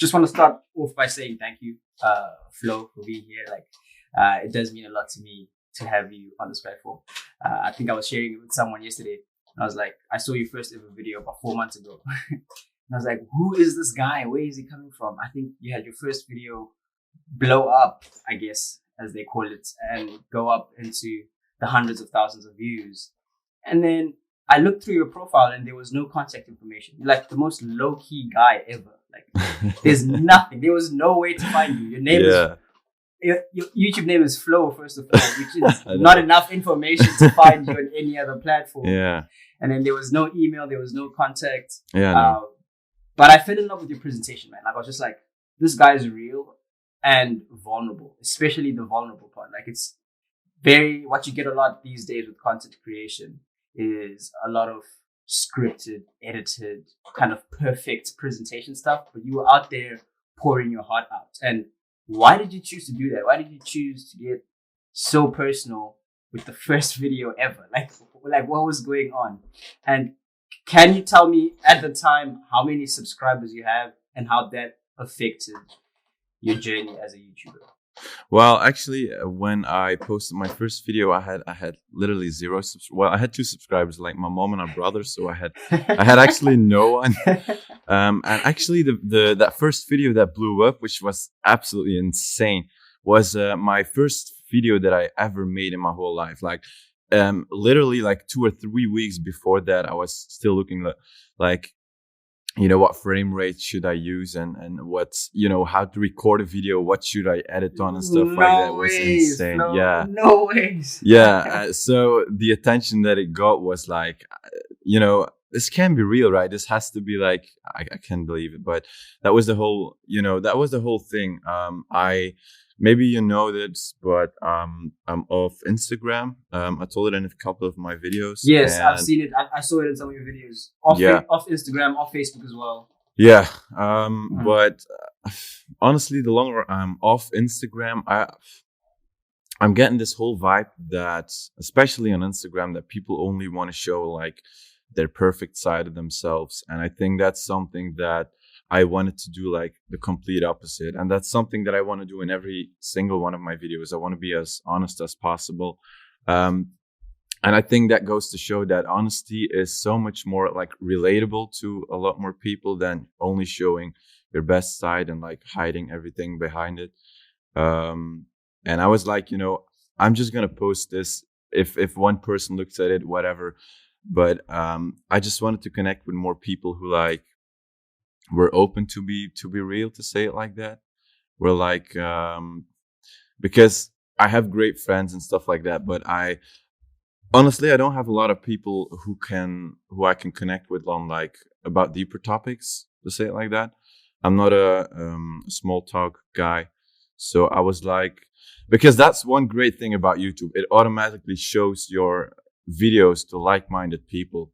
just want to start off by saying thank you, Flo, for being here. Like, it does mean a lot to me to have you on this platform. I think I was sharing it with someone yesterday. And I was like, I saw your first ever video about 4 months ago. And I was like, who is this guy? Where is he coming from? I think you had your first video blow up, I guess, as they call it, and go up into the hundreds of thousands of views. And then I looked through your profile and there was no contact information. You're like the most low-key guy ever. Like, there's nothing. There was no way to find you. Your name is... Your YouTube name is Flo, first of all, which is not enough information to find you on any other platform. Yeah. And then there was no email, there was no contact. Yeah. No. But I fell in love with your presentation, man. Like, I was just like, this guy is real and vulnerable, especially the vulnerable part. Like, it's very, what you get a lot these days with content creation is a lot of scripted, edited, kind of perfect presentation stuff. But you were out there pouring your heart out. And why did you choose to do that? Why did you choose to get so personal with the first video ever? Like what was going on? And can you tell me at the time how many subscribers you have and how that affected your journey as a YouTuber? Well, actually, when I posted my first video, I had literally zero. I had 2 subscribers, like my mom and my brother. So I had actually no one. And actually, that first video that blew up, which was absolutely insane, was my first video that I ever made in my whole life. Like, literally, like 2 or 3 weeks before that, I was still looking like, you know, what frame rate should I use and what's, you know, how to record a video, what should I edit on and stuff like that was insane. No ways. Yeah. So the attention that it got was like, you know, this can't be real, right? This has to be like, I can't believe it. But that was the whole, you know, that was the whole thing. Maybe you know this, but I'm off Instagram. I told it in a couple of my videos. Yes, I've seen it. I saw it in some of your videos. Off Instagram, off Facebook as well. Yeah. But honestly, the longer I'm off Instagram, I'm getting this whole vibe that, especially on Instagram, that people only want to show like their perfect side of themselves. And I think that's something that I wanted to do like the complete opposite. And that's something that I want to do in every single one of my videos. I want to be as honest as possible. And I think that goes to show that honesty is so much more like relatable to a lot more people than only showing your best side and like hiding everything behind it. And I was like, you know, I'm just going to post this. If one person looks at it, whatever. But I just wanted to connect with more people who like, we're open to be real, to say it like that. We're like, because I have great friends and stuff like that, but honestly, I don't have a lot of people who I can connect with on like about deeper topics, to say it like that. I'm not a small talk guy. So I was like, because that's one great thing about YouTube. It automatically shows your videos to like-minded people.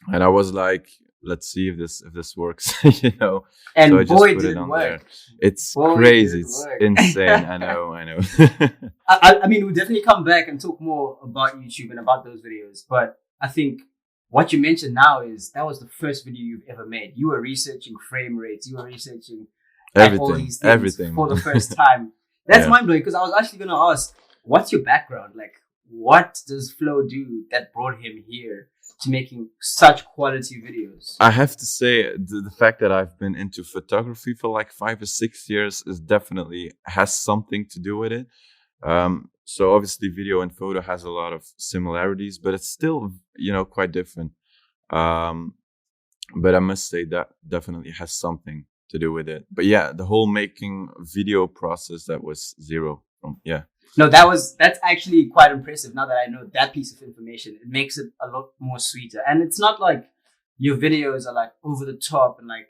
And I was like, let's see if this works, you know. And so I just boy, put did it on work. there. It's crazy. It's insane. I know. I mean, we'll definitely come back and talk more about YouTube and about those videos. But I think what you mentioned now is that was the first video you've ever made. You were researching frame rates. You were researching all these things for the first time. That's mind-blowing, because I was actually going to ask, what's your background? Like, what does Flo do that brought him here to making such quality videos? I have to say the fact that I've been into photography for like 5 or 6 years is definitely has something to do with it. So obviously video and photo has a lot of similarities, but it's still, you know, quite different. But I must say that definitely has something to do with it. But yeah, the whole making video process, that was zero from, No, that's actually quite impressive. Now that I know that piece of information, it makes it a lot more sweeter. And it's not like your videos are like over the top and like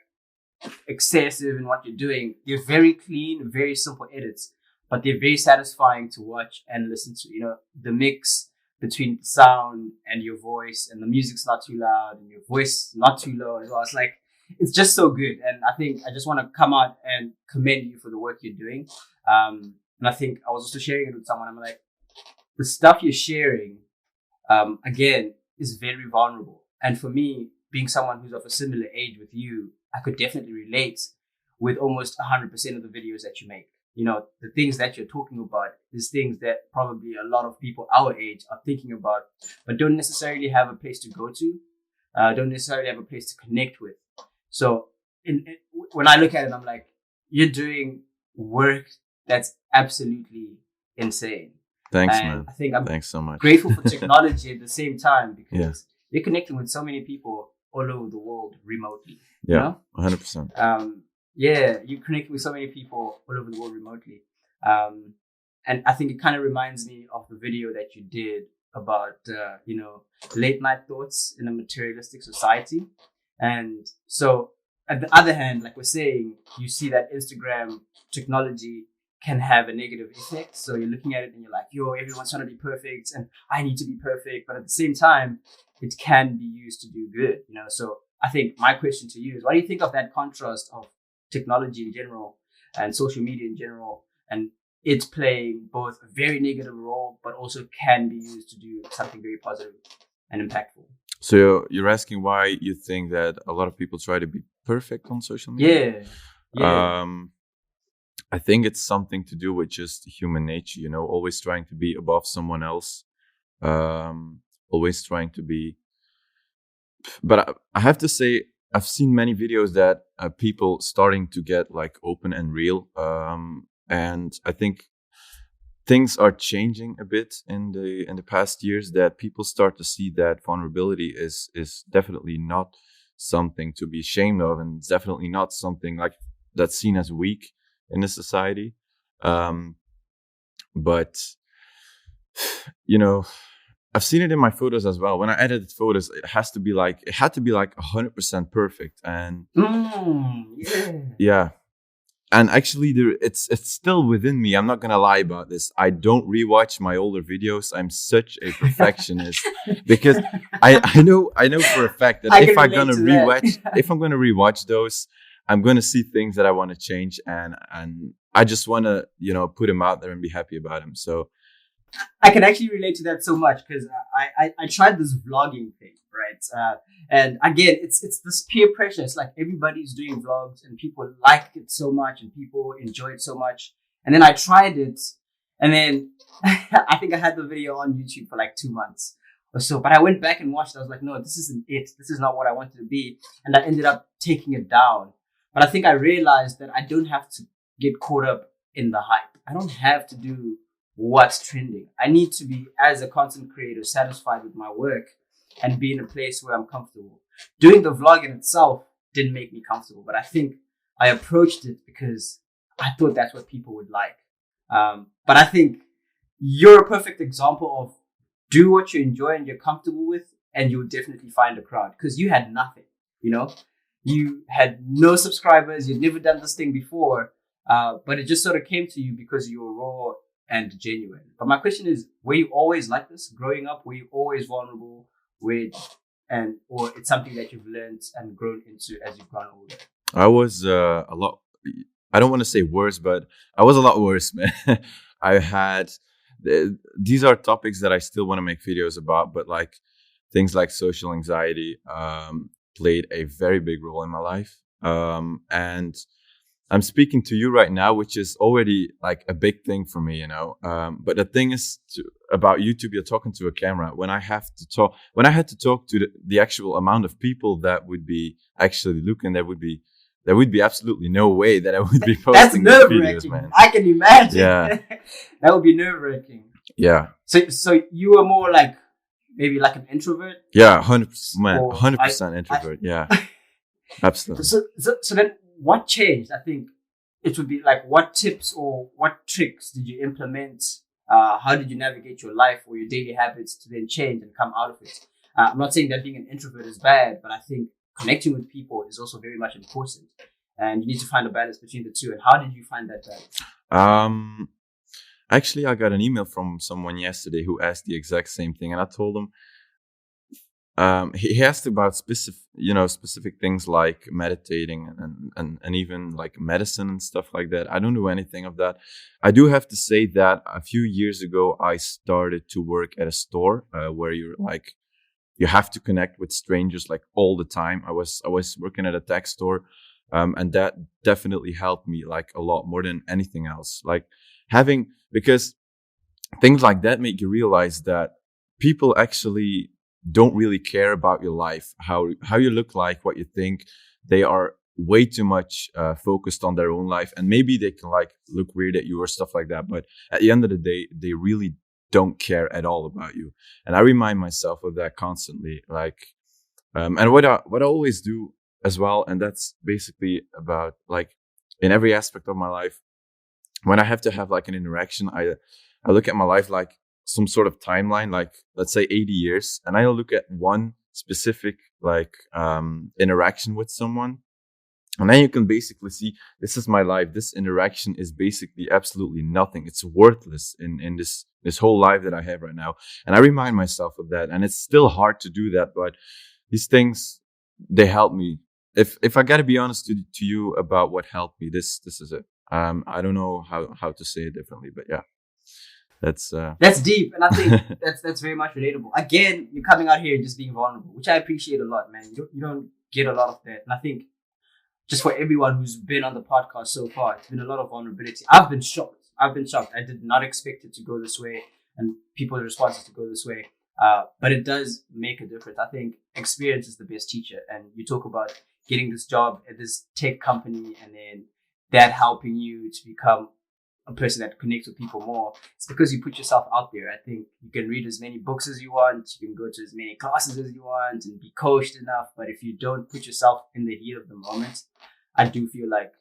excessive in what you're doing. They're very clean, very simple edits, but they're very satisfying to watch and listen to. You know, the mix between sound and your voice, and the music's not too loud and your voice not too low as well. It's like, it's just so good. And I think I just want to come out and commend you for the work you're doing. And I think I was also sharing it with someone. I'm like, the stuff you're sharing, again, is very vulnerable. And for me, being someone who's of a similar age with you, I could definitely relate with almost 100% of the videos that you make. You know, the things that you're talking about is things that probably a lot of people our age are thinking about, but don't necessarily have a place to go to, don't necessarily have a place to connect with. So when I look at it, I'm like, you're doing work that's absolutely insane. Thanks, And man. I think I'm Thanks so much. grateful for technology at the same time, because Yeah. you're connecting with so many people all over the world remotely. Yeah, You know? 100%. Yeah, you connect with so many people all over the world remotely. And I think it kind of reminds me of the video that you did about, late night thoughts in a materialistic society. And so at the other hand, like we're saying, you see that Instagram technology can have a negative effect. So you're looking at it and you're like, yo, everyone's trying to be perfect and I need to be perfect. But at the same time, it can be used to do good, you know? So I think my question to you is, what do you think of that contrast of technology in general and social media in general, and it's playing both a very negative role, but also can be used to do something very positive and impactful? So you're asking why you think that a lot of people try to be perfect on social media? Yeah. I think it's something to do with just human nature, you know, always trying to be above someone else, always trying to be. But I have to say, I've seen many videos that people starting to get like open and real, and I think things are changing a bit in the past years, that people start to see that vulnerability is definitely not something to be ashamed of, and it's definitely not something like that's seen as weak in the society. But you know, I've seen it in my photos as well. When I edited photos, it had to be like 100% perfect, and yeah. And actually, it's still within me. I'm not gonna lie about this. I don't rewatch my older videos. I'm such a perfectionist because I know for a fact that if I'm gonna rewatch those, I'm gonna see things that I want to change, and I just want to put them out there and be happy about them. So I can actually relate to that so much, because I tried this vlogging thing, right? And again, it's this peer pressure. It's like everybody's doing vlogs and people like it so much and people enjoy it so much. And then I tried it, and then I think I had the video on YouTube for like 2 months or so. But I went back and watched it. I was like, no, this isn't it. This is not what I wanted to be. And I ended up taking it down. But I think I realized that I don't have to get caught up in the hype. I don't have to do what's trending. I need to be, as a content creator, satisfied with my work and be in a place where I'm comfortable. Doing the vlog in itself didn't make me comfortable, but I think I approached it because I thought that's what people would like. But I think you're a perfect example of do what you enjoy and you're comfortable with, and you'll definitely find a crowd, because you had nothing, you had no subscribers, you'd never done this thing before, but it just sort of came to you because you were raw and genuine. But my question is, were you always like this growing up? Were you always vulnerable or it's something that you've learned and grown into as you've grown older? I was a lot, I don't want to say worse, but I was a lot worse, man. I had, these are topics that I still want to make videos about, but like things like social anxiety played a very big role in my life. And I'm speaking to you right now, which is already like a big thing for me, But the thing is about YouTube, you're talking to a camera. When I had to talk to the actual amount of people that would be actually looking, there would be absolutely no way that I would be posting these videos, man. I can imagine. Yeah. That would be nerve-wracking. Yeah. So you were more like maybe like an introvert? Yeah, 100%, man, 100% introvert. Yeah, absolutely. So then, what changed? I think it would be like, what tips or what tricks did you implement? How did you navigate your life or your daily habits to then change and come out of it? I'm not saying that being an introvert is bad, but I think connecting with people is also very much important, and you need to find a balance between the two. And how did you find that balance? Actually, I got an email from someone yesterday who asked the exact same thing, and I told him. He asked about specific things like meditating and even like medicine and stuff like that. I don't do anything of that. I do have to say that a few years ago, I started to work at a store where you have to connect with strangers like all the time. I was working at a tech store And that definitely helped me like a lot more than anything else. Like because things like that make you realize that people actually don't really care about your life, how you look like, what you think. They are way too much focused on their own life, and maybe they can like look weird at you or stuff like that, but at the end of the day they really don't care at all about you. And I remind myself of that constantly, like and what I always do as well, and that's basically about like in every aspect of my life, when I have to have like an interaction, I look at my life like some sort of timeline, like let's say 80 years, and I look at one specific like interaction with someone, and then you can basically see, this is my life. This interaction is basically absolutely nothing. It's worthless in this whole life that I have right now. And I remind myself of that. And it's still hard to do that, but these things, they help me. If I gotta be honest to you about what helped me, this is it. I don't know how to say it differently, but yeah, that's deep, and I think that's very much relatable. Again, you're coming out here and just being vulnerable, which I appreciate a lot, man. You don't get a lot of that, and I think just for everyone who's been on the podcast so far, it's been a lot of vulnerability. I've been shocked. I did not expect it to go this way, and people's responses to go this way. But it does make a difference. I think experience is the best teacher, and you talk about getting this job at this tech company, and then that helping you to become a person that connects with people more. It's because you put yourself out there. I think you can read as many books as you want, you can go to as many classes as you want and be coached enough, but if you don't put yourself in the heat of the moment, I do feel like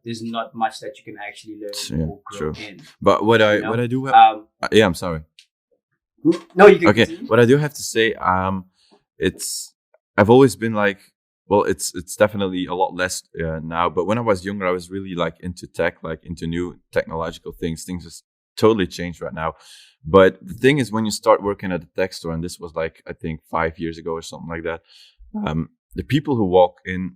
there's not much that you can actually learn or grow in. But what I do have, yeah, I'm sorry. No, you can okay. Continue. What I do have to say, I've always been like, well, it's definitely a lot less now. But when I was younger, I was really like into tech, like into new technological things. Things just totally changed right now. But the thing is, when you start working at a tech store, and this was like, I think 5 years ago or something like that, the people who walk in,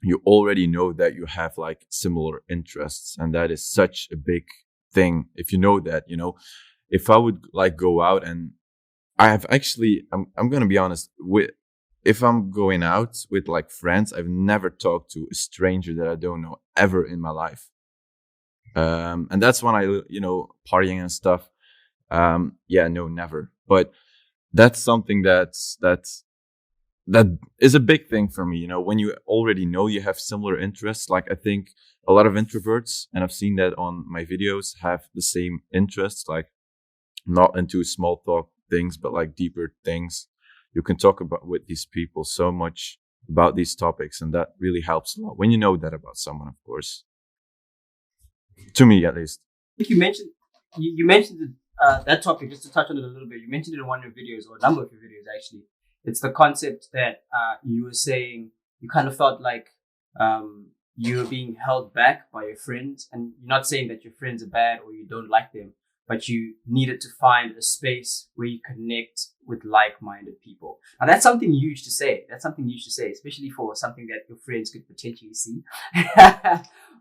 you already know that you have like similar interests. And that is such a big thing. If you know that, if I would like go out, and I have actually, I'm going to be honest, if I'm going out with like friends, I've never talked to a stranger that I don't know ever in my life. And that's when I, partying and stuff. Yeah, no, never. But that's something that is a big thing for me. When you already know you have similar interests, like I think a lot of introverts, and I've seen that on my videos, have the same interests, like not into small talk things, but like deeper things. You can talk about with these people so much about these topics, and that really helps a lot when you know that about someone, of course. To me, at least. I think you mentioned that topic, just to touch on it a little bit. You mentioned it in one of your videos, or a number of your videos actually. It's the concept that you were saying you kind of felt like you were being held back by your friends, and you're not saying that your friends are bad or you don't like them, but you needed to find a space where you connect with like-minded people. Now, that's something huge to say. Especially for something that your friends could potentially see.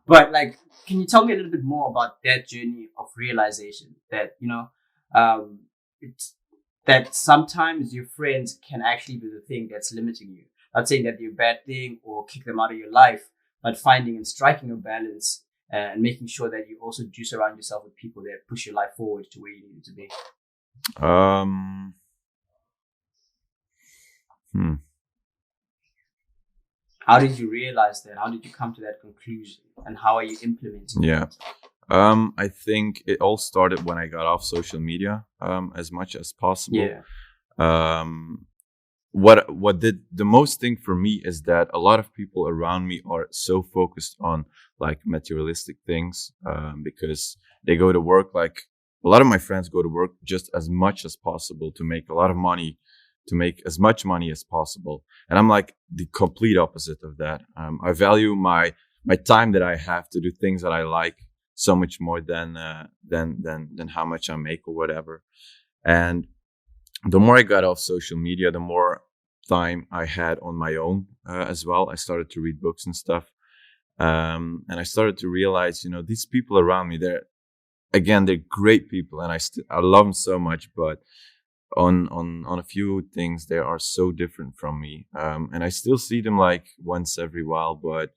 But like, can you tell me a little bit more about that journey of realization that, it's that sometimes your friends can actually be the thing that's limiting you? Not saying that they're a bad thing or kick them out of your life, but finding and striking a balance and making sure that you also do surround yourself with people that push your life forward to where you need it to be. How did you realize that? How did you come to that conclusion? And how are you implementing it? I think it all started when I got off social media as much as possible. Yeah. What did the most thing for me is that a lot of people around me are so focused on like materialistic things because they go to work. Like a lot of my friends go to work just as much as possible to make a lot of money, to make as much money as possible. And I'm like the complete opposite of that. I value my time that I have to do things that I like so much more than how much I make or whatever. And the more I got off social media, the more time I had on my own as well. I started to read books and stuff. And I started to realize, these people around me, they're great people, and I love them so much, but on a few things, they are so different from me. And I still see them like once every while, but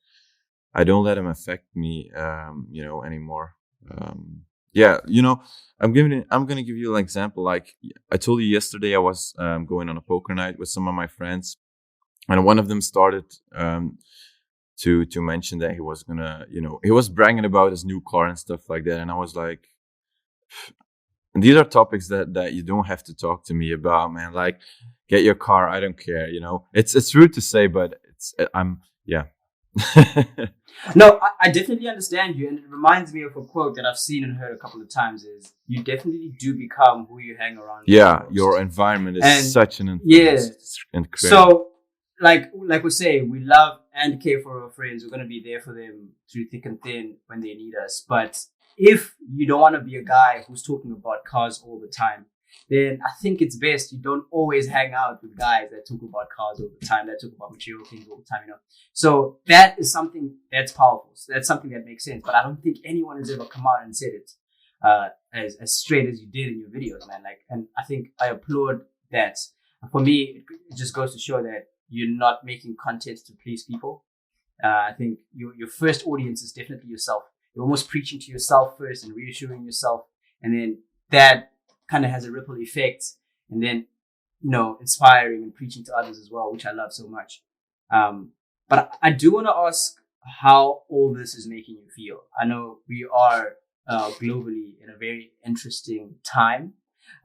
I don't let them affect me, anymore. Yeah, I'm gonna give you an example. Like I told you yesterday, I was going on a poker night with some of my friends, and one of them started to mention that he was gonna, he was bragging about his new car and stuff like that, and I was like, these are topics that you don't have to talk to me about, man. Like, get your car, I don't care. It's rude to say, but I'm yeah. No, I definitely understand you, and it reminds me of a quote that I've seen and heard a couple of times: "Is you definitely do become who you hang around with Yeah, most." your environment is And such an yeah, influence. It's incredible. so like we say, we love and care for our friends. We're gonna be there for them through thick and thin when they need us. But if you don't want to be a guy who's talking about cars all the time, then I think it's best you don't always hang out with guys that talk about cars all the time, that talk about material things all the time, So that is something that's powerful. So that's something that makes sense. But I don't think anyone has ever come out and said it as straight as you did in your videos, man. And I think I applaud that. For me, it just goes to show that you're not making content to please people. I think your first audience is definitely yourself. You're almost preaching to yourself first and reassuring yourself, and then that kind of has a ripple effect, and then inspiring and preaching to others as well, which I love so much. But I do want to ask how all this is making you feel. I know we are globally in a very interesting time,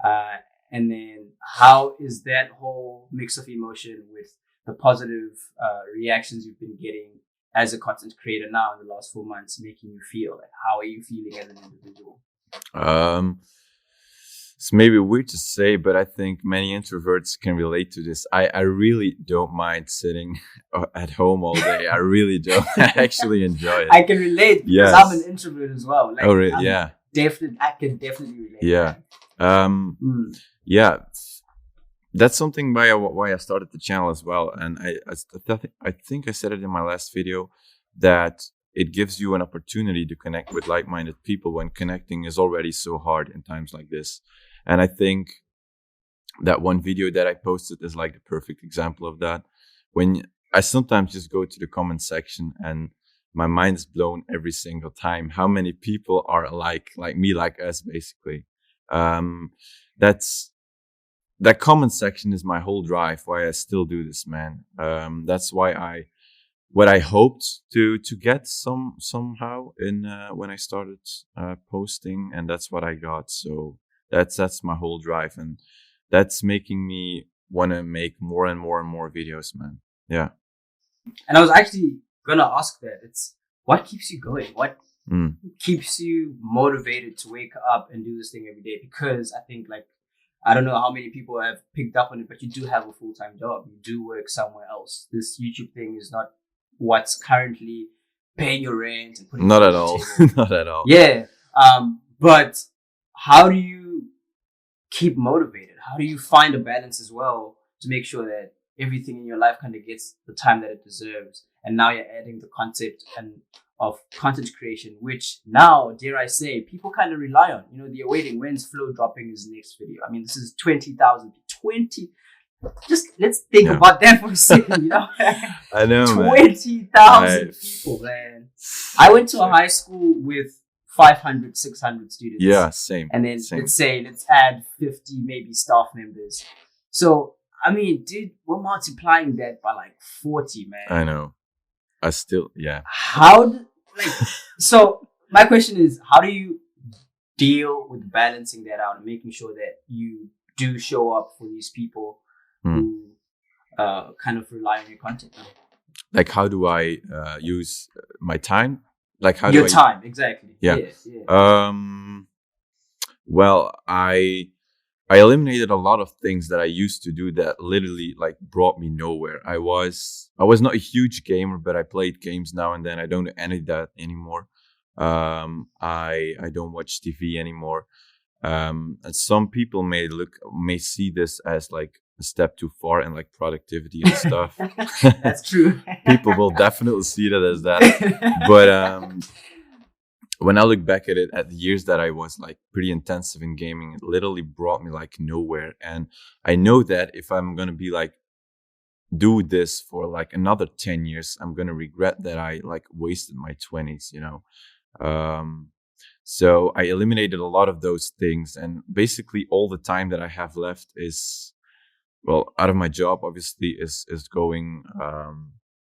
and then how is that whole mix of emotion with the positive reactions you've been getting as a content creator now in the last 4 months making you feel? Like, how are you feeling as an individual? It's maybe weird to say, but I think many introverts can relate to this. I really don't mind sitting at home all day. I really don't. I actually enjoy it. I can relate because I'm an introvert as well. Like, oh, really? Yeah. I can definitely relate. Yeah. Yeah. That's something why I started the channel as well. And I think I said it in my last video that it gives you an opportunity to connect with like-minded people when connecting is already so hard in times like this. And I think that one video that I posted is like the perfect example of that. When I sometimes just go to the comment section and my mind is blown every single time how many people are like me, like us, basically. That comment section is my whole drive why I still do this, man. That's why what I hoped to get somehow in when I started posting, and that's what I got. So that's my whole drive, and that's making me want to make more and more and more videos, man. Yeah. And I was actually gonna ask that. It's what keeps you going? What keeps you motivated to wake up and do this thing every day? Because I think, like, I don't know how many people have picked up on it, but you do have a full-time job. You do work somewhere else. This YouTube thing is not what's currently paying your rent and putting not at all. Not at all. Yeah. But how do you keep motivated? How do you find a balance as well to make sure that everything in your life kind of gets the time that it deserves? And now you're adding the concept of content creation, which now, dare I say, people kind of rely on. They're waiting. When's Flo dropping his next video? I mean, this is 20,000. 20. Just let's think about that for a second, I know, 20,000 people, man. I went to a high school with 500, 600 students. Yeah, same. And then same. let's add 50 maybe staff members. So, I mean, dude, we're multiplying that by like 40, man. I know. I still, yeah. So my question is, how do you deal with balancing that out and making sure that you do show up for these people who kind of rely on your content? Like, how do I use my time? Like, how do time, exactly. Yeah. Well, I eliminated a lot of things that I used to do that literally like brought me nowhere. I was not a huge gamer, but I played games now and then. I don't do any of that anymore. I don't watch TV anymore. And some people may see this as like a step too far in like productivity and stuff. That's true. People will definitely see that as that. But when I look back at it, at the years that I was like pretty intensive in gaming, it literally brought me like nowhere. And I know that if I'm going to be like do this for like another 10 years, I'm gonna regret that I like wasted my 20s, you know. um so I eliminated a lot of those things, and basically all the time that I have left is, well, out of my job obviously, is going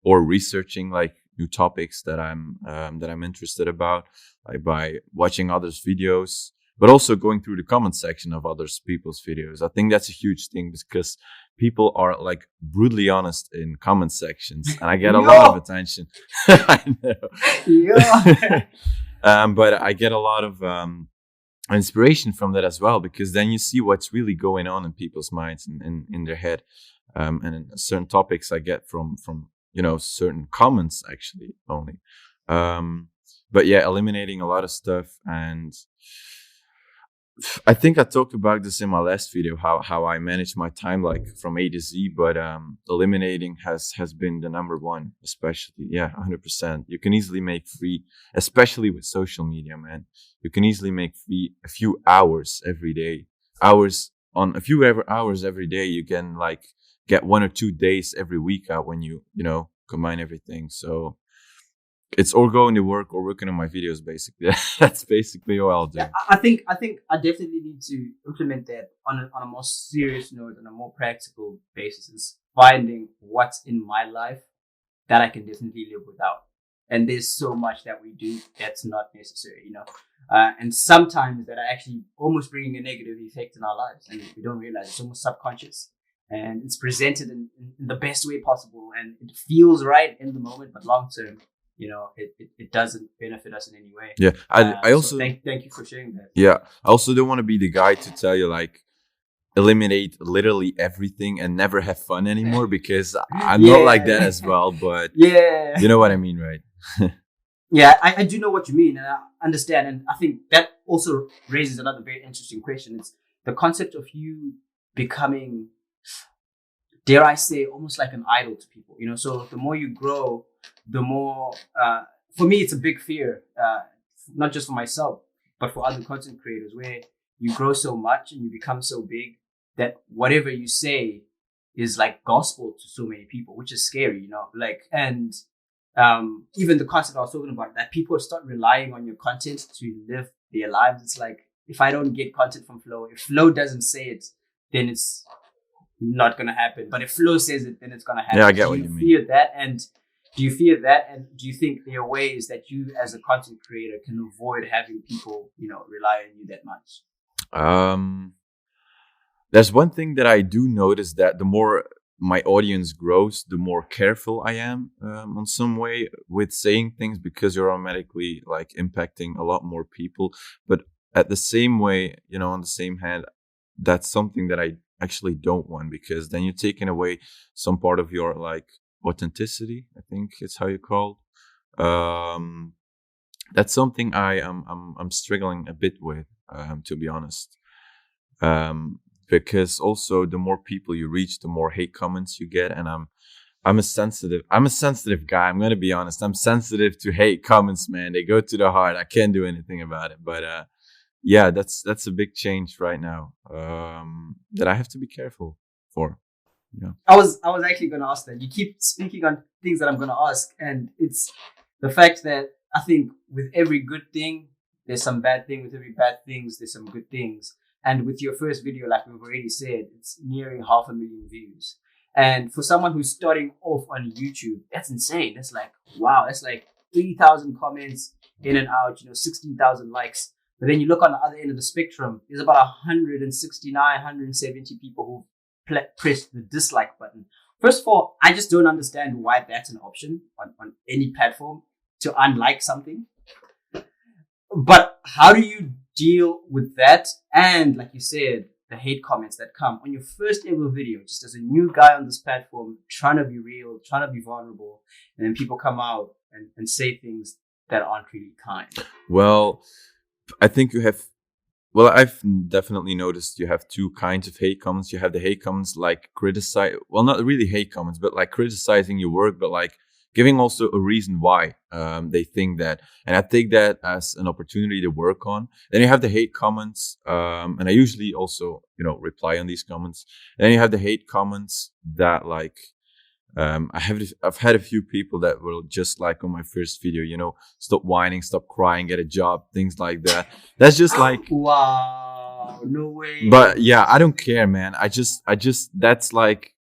or researching like new topics that I'm interested about, like by watching others videos, but also going through the comment section of others people's videos. I think that's a huge thing because people are like brutally honest in comment sections, and I get a lot of Yo, attention. I yo. know. But I get a lot of inspiration from that as well, because then you see what's really going on in people's minds and in their head. And in certain topics I get from you know, certain comments actually only. But yeah, eliminating a lot of stuff. And I think I talked about this in my last video, how I manage my time like from A to Z, but eliminating has been the number one, especially. Yeah, 100%. You can easily make free, especially with social media, man. You can easily make free a few hours every day. Hours on a few hours every day, you can like get 1 or 2 days every week out when you know, combine everything. So it's or going to work or working on my videos, basically. That's basically what I'll do. Yeah, I think I definitely need to implement that on a more serious note, on a more practical basis. Is finding what's in my life that I can definitely live without. And there's so much that we do that's not necessary, you know. And sometimes that are actually almost bringing a negative effect in our lives, and we don't realize it's almost subconscious. And it's presented in the best way possible, and it feels right in the moment, but long term, you know, it doesn't benefit us in any way. Yeah, I So also thank you for sharing that. yeah, I also don't want to be the guy to tell you like eliminate literally everything and never have fun anymore, because I'm not like that Yeah, as well. But yeah, you know what I mean, right? yeah. I do know what you mean, and I understand, and I think that also raises another very interesting question. It's the concept of you becoming, dare I say, almost like an idol to people. You know, so the more you grow, the more. For me, it's a big fear, not just for myself, but for other content creators, where you grow so much and you become so big that whatever you say is like gospel to so many people, which is scary. You know, like and even the concept I was talking about, that people start relying on your content to live their lives. It's like, if I don't get content from Flow, if Flow doesn't say it, then it's not gonna happen. But if Flow says it, then it's gonna Yeah, I happen. get Do what you you mean. fear that? And do you fear that? And do you think there are ways that you, as a content creator, can avoid having people, you know, rely on you that much? Um, there's one thing that I do notice, that the more my audience grows, the more careful I am on some way with saying things, because you're automatically like impacting a lot more people. But at the same way, you know, on the same hand, that's something that I actually don't want, because then you're taking away some part of your like authenticity, I think it's how you call it. That's something I'm struggling a bit with, to be honest. um because also the more people you reach, the more hate comments you get, and I'm a sensitive guy. I'm gonna be honest, I'm sensitive to hate comments, man. They go to the heart. I can't do anything about it. But yeah, that's a big change right now, that I have to be careful for. Yeah. I was actually going to ask that. You keep speaking on things that I'm going to ask, and it's the fact that I think with every good thing, there's some bad thing. With every bad things, there's some good things. And with your first video, like we've already said, it's nearing 500,000 views. And for someone who's starting off on YouTube, that's insane. That's like, wow, that's like 3,000 comments in and out, you know, 16,000 likes. But then you look on the other end of the spectrum, there's about 169, 170 people who press the dislike button. First of all, I just don't understand why that's an option on any platform, to unlike something. But how do you deal with that? And like you said, the hate comments that come on your first ever video, just as a new guy on this platform, trying to be real, trying to be vulnerable, and then people come out and say things that aren't really kind. Well, I think you have. Well, I've definitely noticed you have two kinds of hate comments. You have the hate comments like criticize, well, not really hate comments, but like criticizing your work, but like giving also a reason why they think that. And I take that as an opportunity to work on. Then you have the hate comments, and I usually also, you know, reply on these comments. Then you have the hate comments that like I've had a few people that were just like on my first video, stop whining, stop crying, get a job, things like that. That's just like, wow, no way. but yeah, I don't care, man. I just that's like,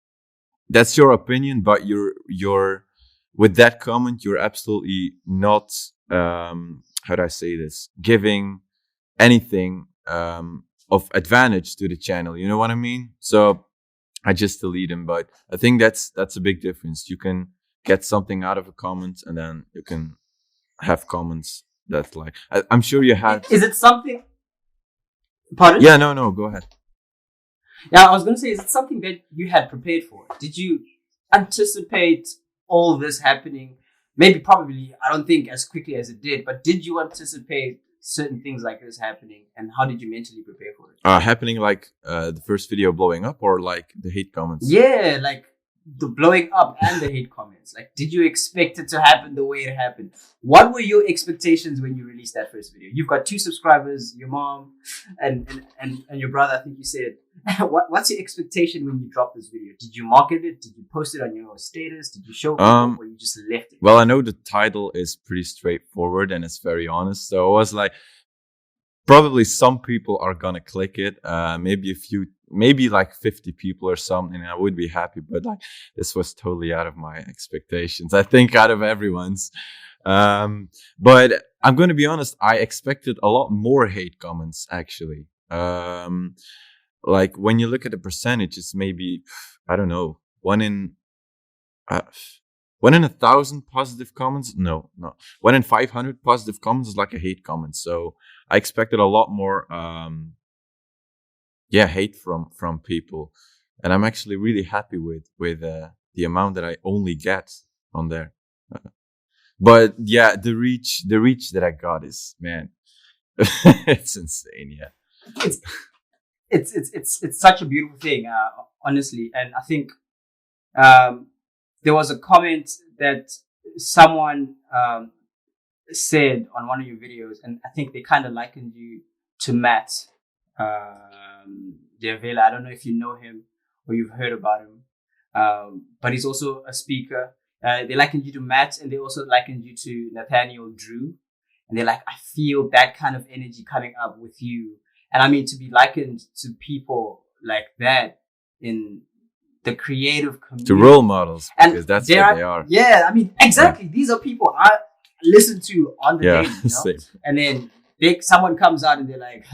that's your opinion, but you're with that comment, you're absolutely not, how do I say this, giving anything of advantage to the channel. You know what I mean? So I just delete them. But I think that's a big difference. You can get something out of a comment, and then you can have comments that like, I'm sure you had. Is it something? Pardon? Yeah, no, go ahead. Yeah, I was going to say, is it something that you had prepared for? Did you anticipate all this happening? Maybe, probably, I don't think as quickly as it did, but did you anticipate certain things like this happening, and how did you mentally prepare for it? Happening like the first video blowing up, or like the hate comments? Yeah, like the blowing up and the hate comments. Like, did you expect it to happen the way it happened? What were your expectations when you released that first video? You've got 2 subscribers, your mom and your brother, I think you said. What's your expectation when you dropped this video? Did you market it? Did you post it on your status? Did you show people, or you just left it? Well, I know the title is pretty straightforward and it's very honest. So I was like, probably some people are gonna click it. Maybe a few, maybe like 50 people or something. I would be happy, but like, this was totally out of my expectations. I think out of everyone's. But I'm going to be honest, I expected a lot more hate comments, actually. Like, when you look at the percentage, it's maybe, I don't know, one in 1,000 positive comments. No, 1 in 500 positive comments is like a hate comment. So I expected a lot more hate from people, and I'm actually really happy with the amount that I only get on there. But yeah, the reach that I got is, man, it's insane. Yeah, it's such a beautiful thing, honestly. And I think there was a comment that someone said on one of your videos, and I think they kind of likened you to Matt D'Avella. I don't know if you know him or you've heard about him, but he's also a speaker. They likened you to Matt, and they also likened you to Nathaniel Drew. And they're like, I feel that kind of energy coming up with you. And I mean, to be likened to people like that in the creative community. To role models, and because that's what they are. Yeah, I mean, exactly. Yeah. These are people I listen to on the daily, Same. And then someone comes out and they're like,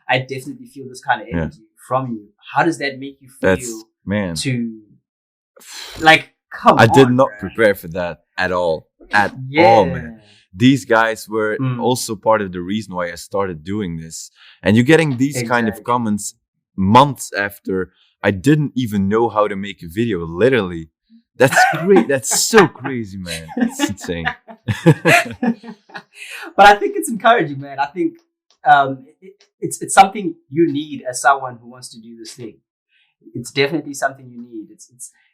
I definitely feel this kind of energy from you. How does that make you feel? Man. To, like, come on. I did not prepare for that at all. All, man. These guys were also part of the reason why I started doing this. And you're getting these kind of comments months after I didn't even know how to make a video, literally. That's great. That's so crazy, man. It's insane. But I think it's encouraging, man. I think it's something you need as someone who wants to do this thing. It's definitely something you need.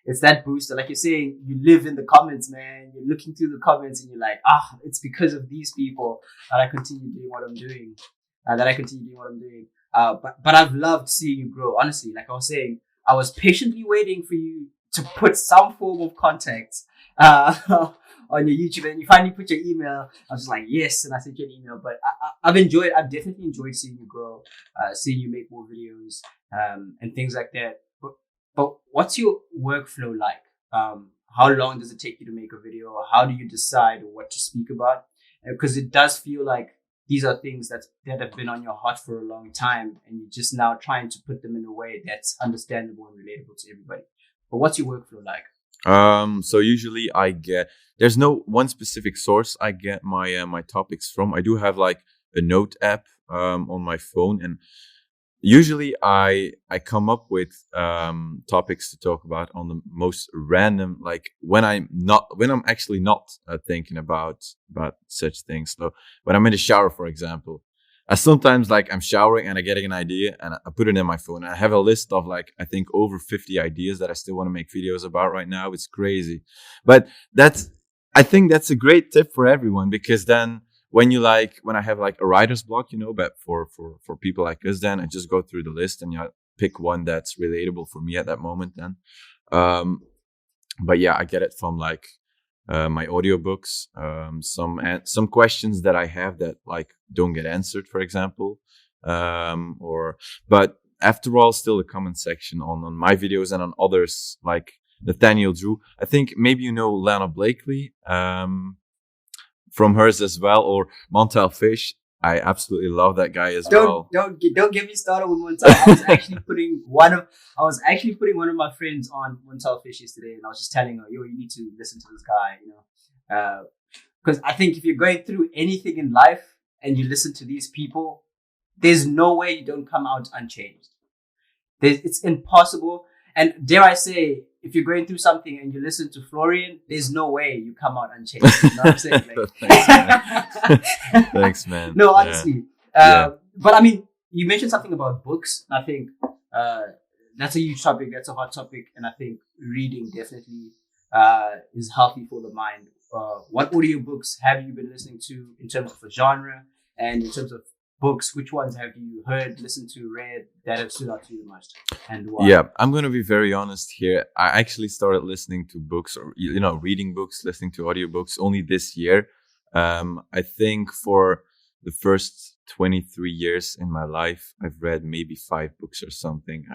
It's that booster. Like you're saying, you live in the comments, man. You're looking through the comments and you're like, it's because of these people that I continue doing what I'm doing. But I've loved seeing you grow. Honestly, like I was saying, I was patiently waiting for you to put some form of contact on your YouTube, and you finally put your email. I was just like, yes, and I sent you an email. But I've definitely enjoyed seeing you grow, seeing you make more videos, and things like that. But what's your workflow like? How long does it take you to make a video? How do you decide what to speak about? Because it does feel like these are things that have been on your heart for a long time, and you're just now trying to put them in a way that's understandable and relatable to everybody. But what's your workflow like? So usually there's no one specific source I get my topics from. I do have like a note app on my phone, and usually I come up with topics to talk about on the most random, like when I'm actually not thinking about such things. So when I'm in the shower, for example, I sometimes, like, I'm showering and I get an idea and I put it in my phone. I have a list of, like, I think over 50 ideas that I still want to make videos about right now. It's crazy. But I think that's a great tip for everyone, because then when I have like a writer's block, but for people like us, then I just go through the list and pick one that's relatable for me at that moment then. but yeah, I get it from like my audiobooks. Some questions that I have that like don't get answered, for example, or but after all, still the comment section on my videos and on others like Nathaniel Drew. I think maybe you know Lana Blakely from hers as well, or Montel Fish. I absolutely love that guy as well. Don't get me started with Montel. I was actually putting one of my friends on Montel Fish yesterday, and I was just telling her, "Yo, you need to listen to this guy," you know, because I think if you're going through anything in life and you listen to these people, there's no way you don't come out unchanged. It's impossible. And dare I say, if you're going through something and you listen to Florian, there's no way you come out unchanged. You know what I'm saying? Thanks, man. Thanks, man. No, honestly. Yeah. But I mean, you mentioned something about books. I think that's a huge topic. That's a hot topic. And I think reading definitely is healthy for the mind. What audiobooks have you been listening to in terms of a genre and in terms of books? Which ones have you heard, listened to, read that have stood out to you the most, and why? Yeah, I'm gonna be very honest here. I actually started listening to books, or reading books, listening to audiobooks only this year. I think for the first 23 years in my life, I've read maybe 5 books or something.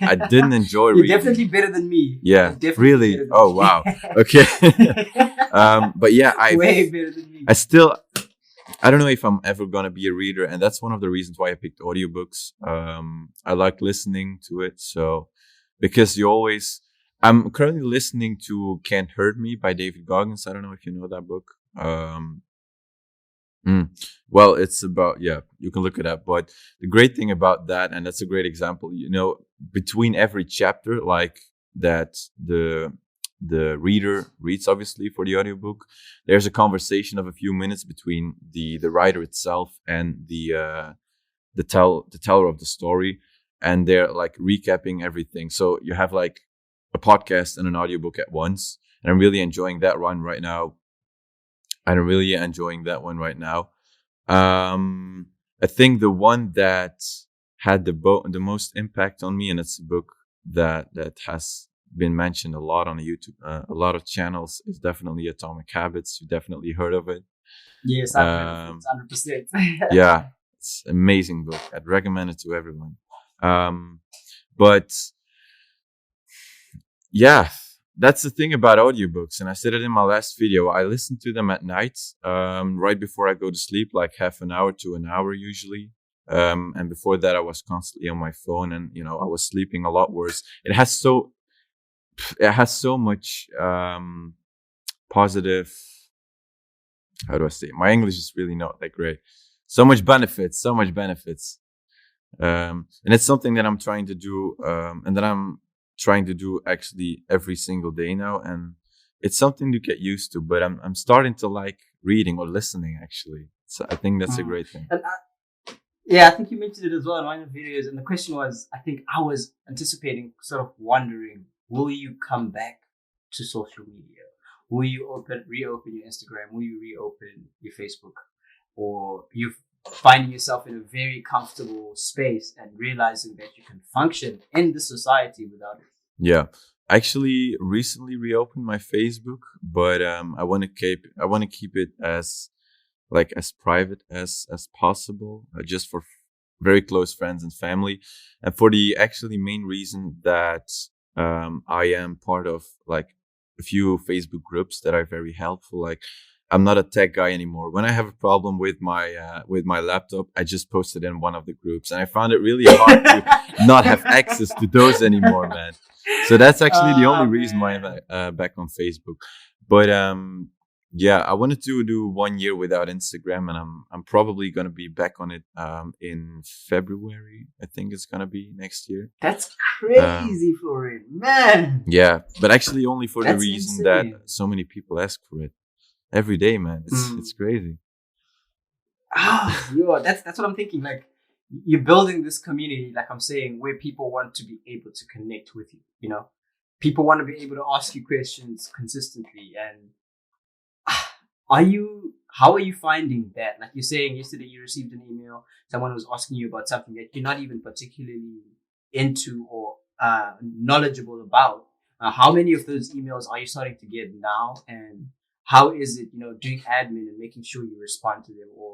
I didn't enjoy You're reading. definitely better than me. Yeah, really. Oh wow. Okay. But yeah, way better than me. I don't know if I'm ever gonna be a reader, and that's one of the reasons why I picked audiobooks. I like listening to it, so because I'm currently listening to "Can't Hurt Me" by David Goggins. I don't know if you know that book. Well, it's about, yeah, you can look it up. But the great thing about that, and that's a great example, between every chapter, like that the reader reads, obviously, for the audiobook, there's a conversation of a few minutes between the writer itself and the teller of the story, and they're like recapping everything. So you have like a podcast and an audiobook at once, and I'm really enjoying that one right now. I think the one that had the most impact on me, and it's a book that has been mentioned a lot on YouTube, a lot of channels, is definitely Atomic Habits. You definitely heard of it. Yes, I've heard of it, 100%. Yeah, it's an amazing book. I'd recommend it to everyone. But yeah, that's the thing about audiobooks, and I said it in my last video. I listen to them at night, right before I go to sleep, like half an hour to an hour usually. And before that, I was constantly on my phone, and I was sleeping a lot worse. It has so much positive. How do I say? My English is really not that great. So much benefits. And it's something that I'm trying to do, and that I'm trying to do actually every single day now, and it's something to get used to. But I'm starting to like reading or listening, actually. So I think that's a great thing. And I think you mentioned it as well in one of the videos, and the question was, I think I was anticipating, sort of wondering, will you come back to social media? Will you reopen your Instagram? Will you reopen your Facebook? Or you finding yourself in a very comfortable space and realizing that you can function in the society without it? Yeah, I actually recently reopened my Facebook, but I want to keep it as private as possible, just for very close friends and family, and for the actually main reason that I am part of like a few Facebook groups that are very helpful. Like, I'm not a tech guy anymore. When I have a problem with my laptop, I just post it in one of the groups, and I found it really hard to not have access to those anymore, man. So that's actually the only reason why I'm back on Facebook. But yeah, I wanted to do 1 year without Instagram, and I'm probably gonna be back on it in February. I think it's gonna be next year. That's crazy, Florian, man. Yeah, but actually only for the That's reason insane. that so many people ask for it every day, man. It's crazy. That's what I'm thinking. Like, you're building this community, like I'm saying, where people want to be able to connect with you. People want to be able to ask you questions consistently. And how are you finding that? Like you're saying, yesterday you received an email, someone was asking you about something that you're not even particularly into or knowledgeable about, How many of those emails are you starting to get now, and how is it, doing admin and making sure you respond to them all?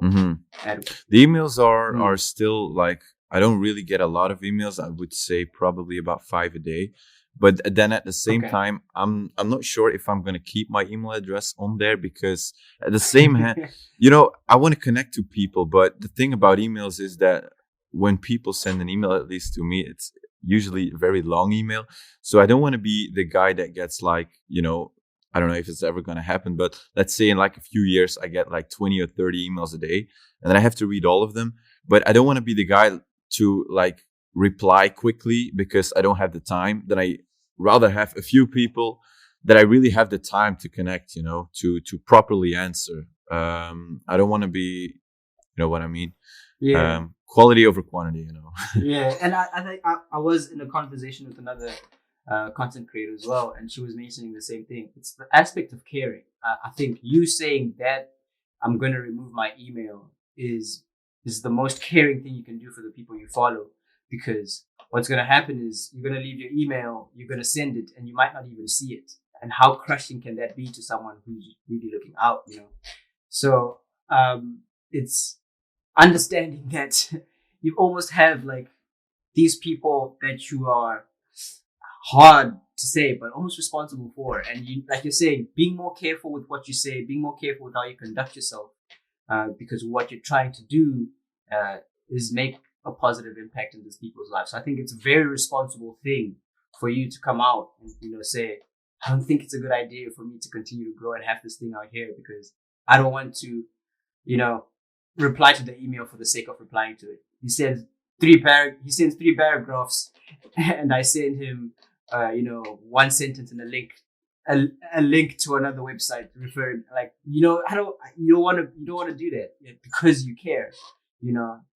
The emails are still like, I don't really get a lot of emails. I would say probably about 5 a day. But then at the same time, I'm not sure if I'm gonna keep my email address on there, because at the same hand, I want to connect to people. But the thing about emails is that when people send an email, at least to me, it's usually a very long email. So I don't want to be the guy that gets like, I don't know if it's ever going to happen, but let's say in like a few years, I get like 20 or 30 emails a day, and then I have to read all of them. But I don't want to be the guy to like reply quickly because I don't have the time. Then I rather have a few people that I really have the time to connect, to properly answer. I don't want to be, you know what I mean? Yeah. Quality over quantity, Yeah, and I think I was in a conversation with another content creator as well, and she was mentioning the same thing. It's the aspect of caring. I think you saying that I'm going to remove my email is the most caring thing you can do for the people you follow, because what's going to happen is you're going to leave your email, you're going to send it, and you might not even see it. And how crushing can that be to someone who's really looking out, So it's understanding that you almost have like these people that you are hard to say, but almost responsible for. And you, like you're saying, being more careful with what you say, being more careful with how you conduct yourself, because what you're trying to do is make a positive impact in these people's lives. So I think it's a very responsible thing for you to come out and, say, I don't think it's a good idea for me to continue to grow and have this thing out here, because I don't want to, reply to the email for the sake of replying to it. He sends 3 paragraphs, and I send him, one sentence and a link to another website referring, like, you don't want to do that because you care,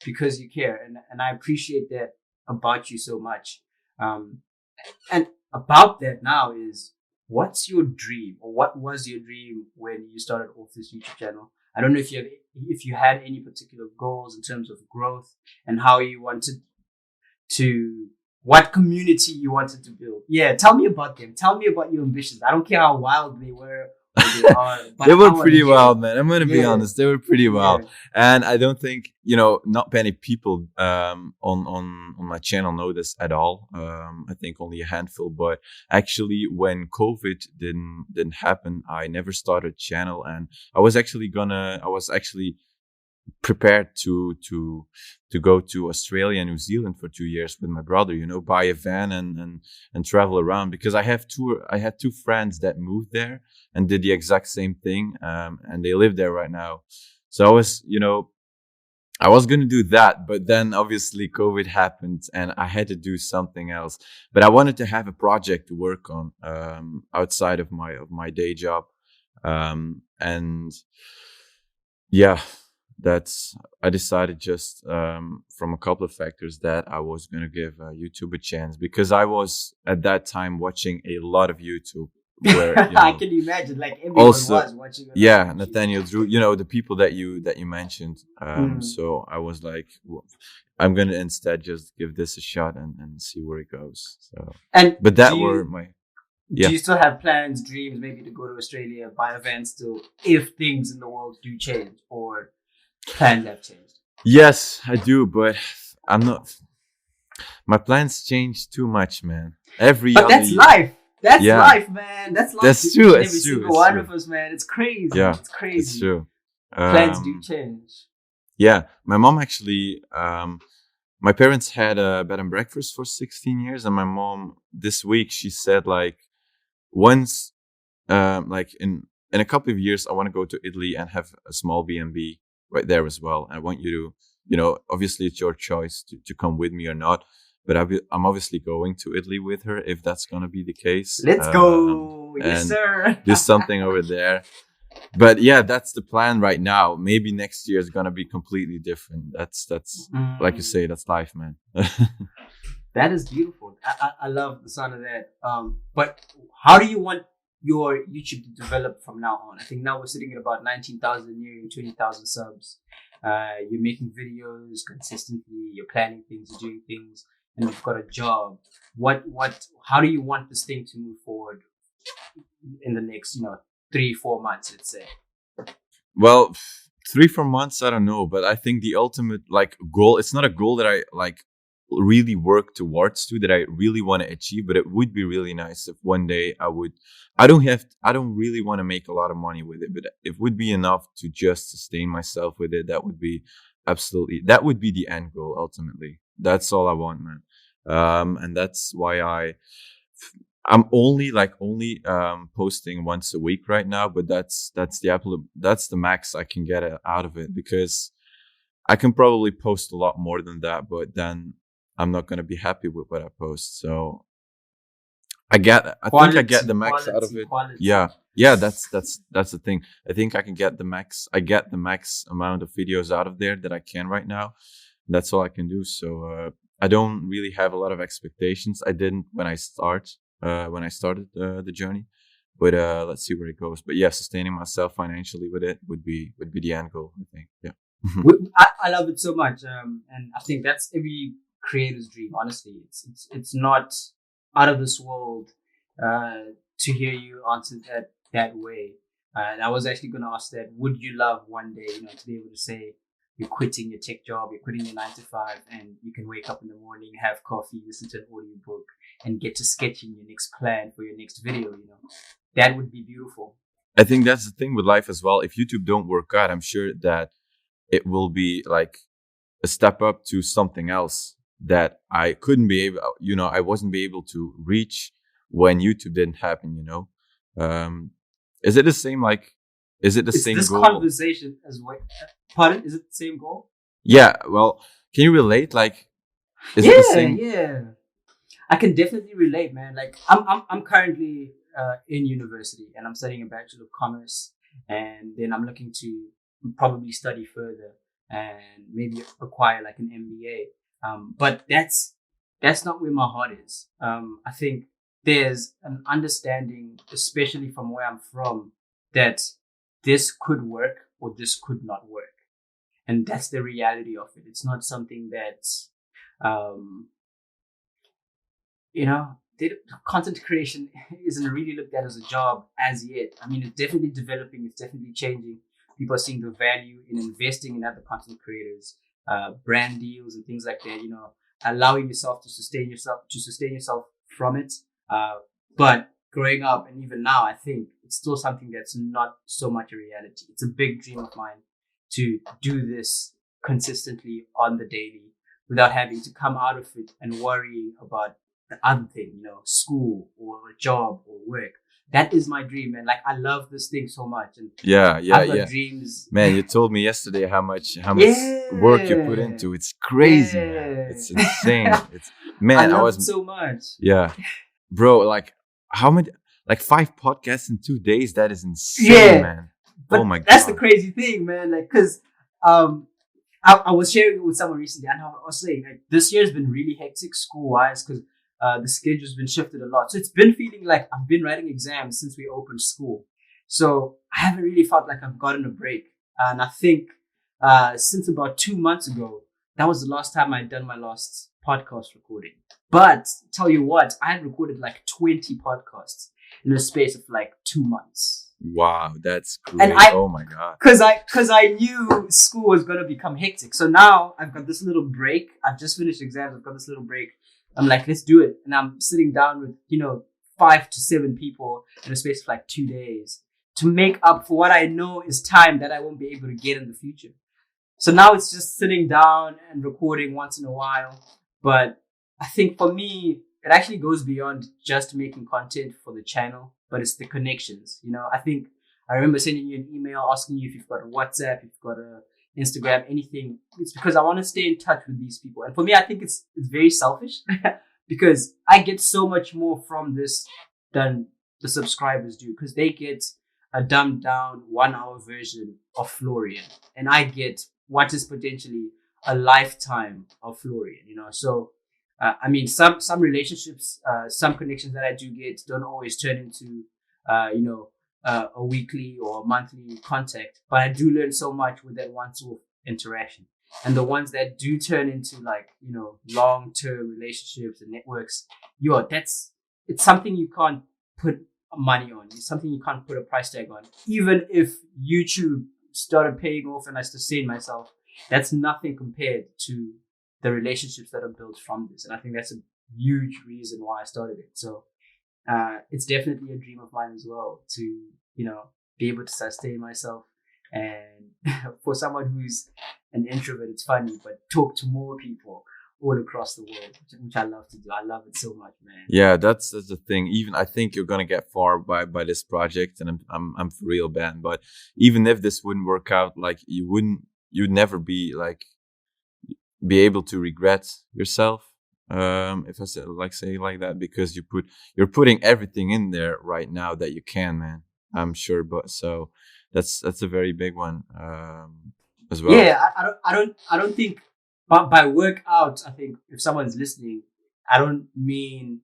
because you care. And I appreciate that about you so much. And about that now is, what's your dream, or what was your dream when you started off this YouTube channel? I don't know if you had any particular goals in terms of growth and how you wanted what community you wanted to build. Yeah, tell me about them. Tell me about your ambitions. I don't care how wild they were or they are. But they were pretty wild, man. I'm going to be honest. They were pretty wild. Yeah. And I don't think, not many people on my channel know this at all. I think only a handful. But actually, when COVID didn't happen, I never started a channel. And I was actually prepared to go to Australia and New Zealand for 2 years with my brother, buy a van and travel around, because I had 2 friends that moved there and did the exact same thing, and they live there right now. So I was going to do that, but then obviously COVID happened and I had to do something else. But I wanted to have a project to work on outside of my day job, and yeah. I decided just from a couple of factors that I was going to give YouTube a chance, because I was at that time watching a lot of YouTube. Where, I can imagine, like, everyone was watching. Yeah, Nathaniel Drew, the people that you mentioned. So I was like, I'm going to instead just give this a shot and see where it goes. So, but that were my. Yeah. Do you still have plans, dreams, maybe to go to Australia, buy a van still, if things in the world do change, or plans have changed? Yes, I do, but I'm not. My plans change too much, man. But that's life. That's life, man. That's life. That's true. Every single one of us, man. It's crazy. Yeah, it's crazy. It's true. Plans do change. Yeah, my mom actually. My parents had a bed and breakfast for 16 years, and my mom this week she said, like, once, like in a couple of years, I want to go to Italy and have a small B&B right there as well. I want you to, obviously it's your choice to come with me or not, but I'm obviously going to Italy with her if that's going to be the case. Let's go. Yes, sir. Do something over there. But yeah, that's the plan right now. Maybe next year is going to be completely different. That's like you say, that's life, man. That is beautiful. I love the sound of that. But how do you want your YouTube to develop from now on? I think now we're sitting at about 19,000, nearing 20,000 subs. You're making videos consistently. You're planning things. You're doing things. and you've got a job, how do you want this thing to move forward in the next, 3-4 months, let's say? Well, 3-4 months, I don't know, but I think the ultimate like goal, it's not a goal that I like really work towards to, that I really want to achieve, but it would be really nice if one day I don't really want to make a lot of money with it, but it would be enough to just sustain myself with it. That would be that would be the end goal ultimately. That's all I want, man. And that's why I'm only posting once a week right now, but that's the max I can get out of it, because I can probably post a lot more than that, but then I'm not gonna be happy with what I post. So I think I get the max out of it. Quality. Yeah, that's the thing. I think I get the max amount of videos out of there that I can right now. That's all I can do. So I don't really have a lot of expectations. I didn't when I started the journey, but let's see where it goes. But yeah, sustaining myself financially with it would be the end goal, I think. Yeah. I love it so much, and I think that's every creator's dream. Honestly, it's not out of this world to hear you answer that way. And I was actually going to ask that: would you love one day, to be able to say you're quitting your tech job, you're quitting your 9 to 5, and you can wake up in the morning, have coffee, listen to an audio book, and get to sketching your next plan for your next video? That would be beautiful. I think that's the thing with life as well. If YouTube don't work out, I'm sure that it will be like a step up to something else that I couldn't be able, I wasn't be able to reach when YouTube didn't happen, Is it the same, is it the It's same this goal? conversation as well. Pardon? Is it the same goal? Yeah. Well, can you relate? Is Yeah, it the same? yeah. I can definitely relate, man. Like I'm currently in university and I'm studying a Bachelor of Commerce, and then I'm looking to probably study further and maybe acquire like an MBA. But that's not where my heart is. I think there's an understanding, especially from where I'm from, that this could work or this could not work, and that's the reality of it. It's not something that's um, content creation isn't really looked at as a job as yet. I mean, it's definitely developing, it's definitely changing. People are seeing the value in investing in other content creators, brand deals and things like that, allowing yourself to sustain yourself from it. But growing up and even now, I think it's still something that's not so much a reality. It's a big dream of mine to do this consistently on the daily without having to come out of it and worrying about the other thing, school or a job or work. That is my dream, man. Like, I love this thing so much, and Yeah. I've got dreams. Man, you told me yesterday how much work you put into. It's crazy, man. It's insane. I love it so much. Yeah, bro. Like how many? Like 5 podcasts in 2 days. That is insane, Yeah. man. But oh my god, that's the crazy thing, man. Like, cause I was sharing it with someone recently, and I was saying like this year's been really hectic school wise, because the schedule's been shifted a lot. So it's been feeling like I've been writing exams since we opened school. So I haven't really felt like I've gotten a break. And I think since about 2 months ago, that was the last time I'd done my last podcast recording. But tell you what, I had recorded like 20 podcasts in the space of like 2 months. Wow, that's great. And oh my god. Cause I knew school was gonna become hectic. So now I've got this little break. I've just finished exams. I've got this little break. I'm like, let's do it. And I'm sitting down with, 5 to 7 people in a space of like 2 days to make up for what I know is time that I won't be able to get in the future. So now it's just sitting down and recording once in a while. But I think for me, it actually goes beyond just making content for the channel, but it's the connections. I think I remember sending you an email asking you if you've got a WhatsApp, if you've got a Instagram, anything. It's because I want to stay in touch with these people. And for me, I think it's very selfish because I get so much more from this than the subscribers do, because they get a dumbed down 1-hour version of Florian, and I get what is potentially a lifetime of Florian, So, I mean, some relationships, some connections that I do get don't always turn into, a weekly or monthly contact, but I do learn so much with that once-off interaction. And the ones that do turn into like, long-term relationships and networks, it's something you can't put money on. It's something you can't put a price tag on. Even if YouTube started paying off and I sustain myself, that's nothing compared to the relationships that are built from this. And I think that's a huge reason why I started it. So it's definitely a dream of mine as well to, be able to sustain myself. And for someone who's an introvert, it's funny, but talk to more people all across the world, which I love to do. I love it so much, man. Yeah, that's the thing. Even I think you're gonna get far by this project, and I'm for real, Ben. But even if this wouldn't work out, like you'd never be able to regret yourself. If I say like that, because you're putting everything in there right now that you can, man. I'm sure, but so that's a very big one as well. Yeah, I don't think, but by workout, I think if someone's listening, I don't mean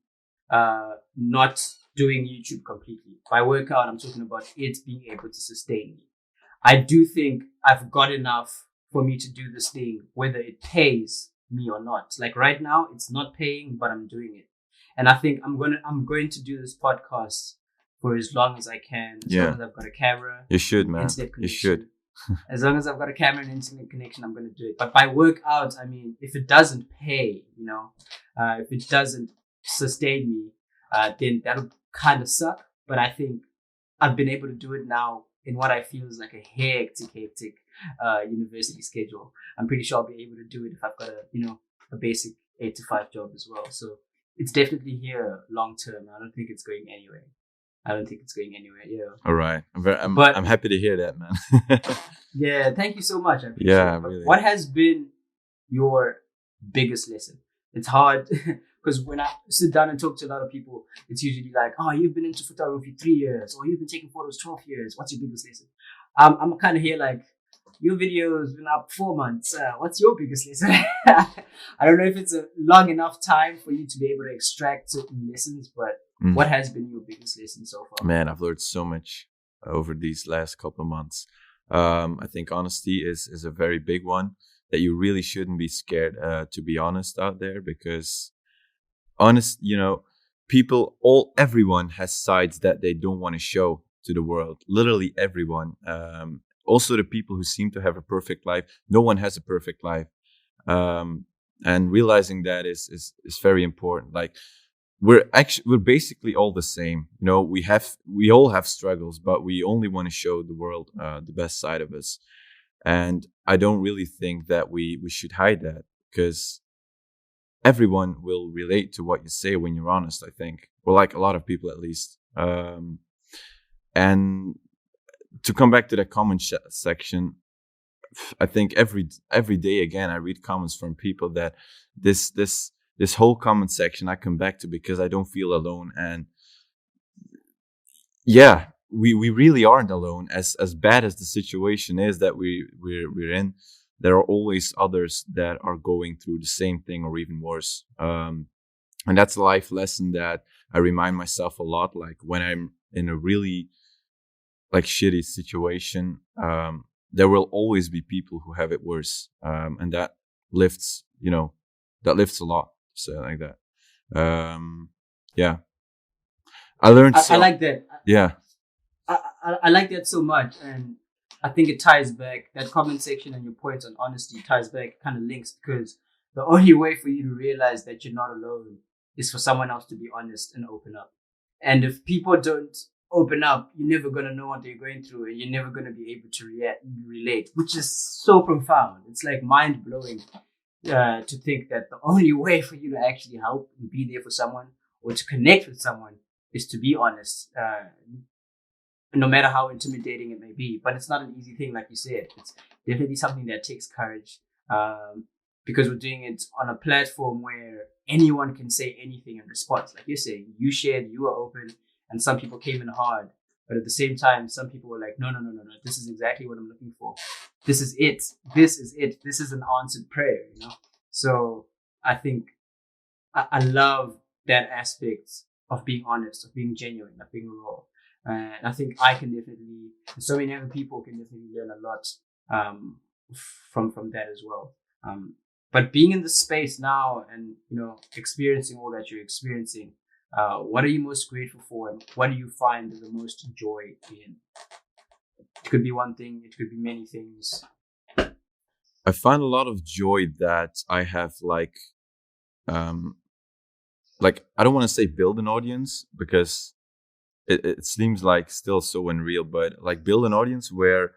not doing YouTube completely. By workout, I'm talking about it being able to sustain me. I do think I've got enough for me to do this thing, whether it pays me or not. Like right now, it's not paying, but I'm doing it. And I think I'm going to do this podcast for as long as I can, as long as I've got a camera. You should, man. You should. As long as I've got a camera and internet connection, I'm going to do it. But by workout, I mean, if it doesn't pay, if it doesn't sustain me, then that'll kind of suck. But I think I've been able to do it now in what I feel is like a hectic university schedule. I'm pretty sure I'll be able to do it if I've got a basic 8 to 5 job as well. So it's definitely here long term. I don't think it's going anywhere. Yeah. All right. I'm happy to hear that, man. Yeah. Thank you so much. Yeah, really. What has been your biggest lesson? It's hard because when I sit down and talk to a lot of people, it's usually like, oh, you've been into photography 3 years, or you've been taking photos 12 years. What's your biggest lesson? I'm kind of here like, your video's been up 4 months. What's your biggest lesson? I don't know if it's a long enough time for you to be able to extract certain lessons, but what has been your biggest lesson so far? Man, I've learned so much over these last couple of months. I think honesty is a very big one, that you really shouldn't be scared to be honest out there, because everyone has sides that they don't want to show to the world. Literally everyone. Also the people who seem to have a perfect life. No one has a perfect life. And realizing that is very important. Like we're basically all the same. We all have struggles, but we only want to show the world the best side of us. And I don't really think that we should hide that, because everyone will relate to what you say when you're honest, I think. Or like a lot of people at least. And to come back to the comment section, I think every day again I read comments from people that this whole comment section I come back to, because I don't feel alone. And yeah, we really aren't alone. As bad as the situation is that we're in, there are always others that are going through the same thing or even worse. And that's a life lesson that I remind myself a lot. Like when I'm in a really like shitty situation, there will always be people who have it worse, and that lifts a lot. So like that. Yeah, I learned. I like that. Yeah, I like that so much, and I think it ties back, that comment section and your points on honesty ties back, kind of links, because the only way for you to realize that you're not alone is for someone else to be honest and open up. And if people don't open up, you're never going to know what they're going through, and you're never going to be able to relate, which is so profound. It's like mind blowing to think that the only way for you to actually help and be there for someone or to connect with someone is to be honest, no matter how intimidating it may be. But it's not an easy thing, like you said. It's definitely something that takes courage, because we're doing it on a platform where anyone can say anything in response. Like you're saying, you shared, you were open, and some people came in hard. But at the same time, some people were like, no. This is exactly what I'm looking for. This is it. This is an answered prayer, So I think I love that aspect of being honest, of being genuine, of being raw. And I think I can definitely, and so many other people can definitely learn a lot from that as well. But being in the space now and experiencing all that you're experiencing, what are you most grateful for, and what do you find the most joy in? It could be one thing, it could be many things. I find a lot of joy that I have I don't want to say build an audience, because it seems like still so unreal, but like build an audience where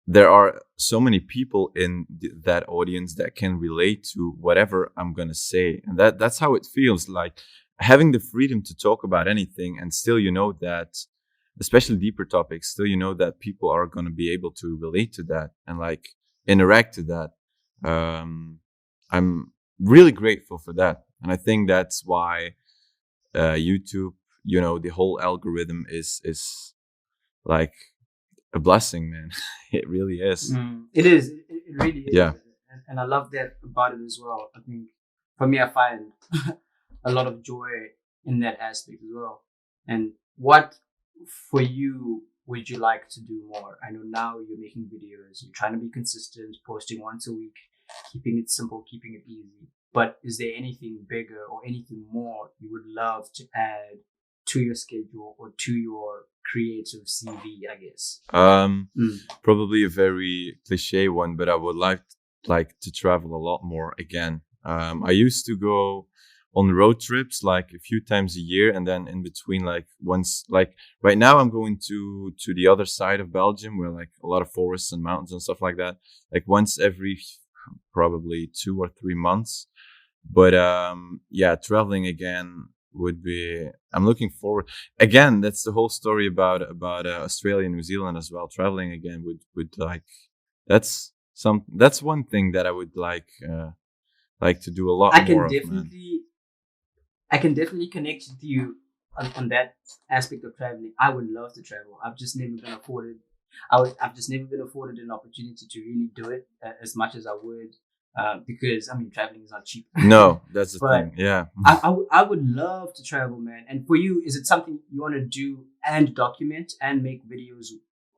there are so many people in that audience that can relate to whatever I'm gonna say, and that's how it feels, like having the freedom to talk about anything, and still that, especially deeper topics, still that people are gonna be able to relate to that and like interact to that. I'm really grateful for that, and I think that's why YouTube, the whole algorithm is like a blessing, man. It really is. It is. It really is. Yeah. And I love that about it as well. I think for me, I find a lot of joy in that aspect as well. And what for you would you like to do more? I know now you're making videos, you're trying to be consistent, posting once a week, keeping it simple, keeping it easy. But is there anything bigger or anything more you would love to add to your schedule or to your creative CV, I guess? Probably a very cliche one, but I would like to travel a lot more again. I used to go on road trips like a few times a year, and then in between, like once, like right now I'm going to the other side of Belgium where like a lot of forests and mountains and stuff like that, like once every probably 2 or 3 months. But yeah, traveling again would be, I'm looking forward again. That's the whole story about Australia and New Zealand as well. Traveling again would like, that's one thing that I would like to do a lot more of, man. I can definitely connect with you on that aspect of traveling. I would love to travel. I've just never been afforded. I've just never been afforded an opportunity to really do it as much as I would, because I mean, traveling is not cheap. No, that's the thing. Yeah, I would love to travel, man. And for you, is it something you want to do and document and make videos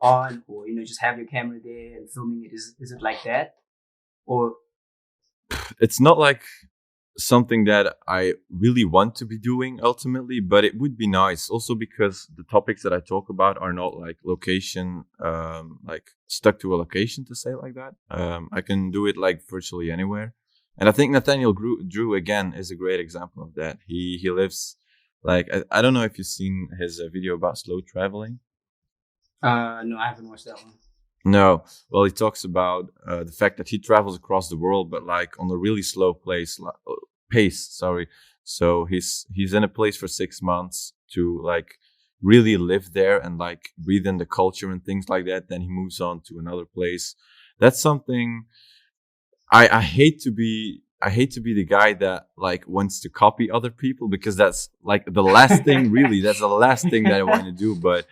on, or just have your camera there and filming it? Is it like that, or? It's not like something that I really want to be doing ultimately, but it would be nice also because the topics that I talk about are not like location, like stuck to a location, to say it like that. I can do it like virtually anywhere. And I think Nathaniel Drew again is a great example of that. He lives like, I don't know if you've seen his video about slow traveling. No, I haven't watched that one. No, well, he talks about the fact that he travels across the world, but like on a really slow pace. Sorry, so he's in a place for 6 months to like really live there and like breathe in the culture and things like that. Then he moves on to another place. That's something I hate to be. I hate to be the guy that like wants to copy other people, because that's like the last thing. Really, that's the last thing that I want to do. But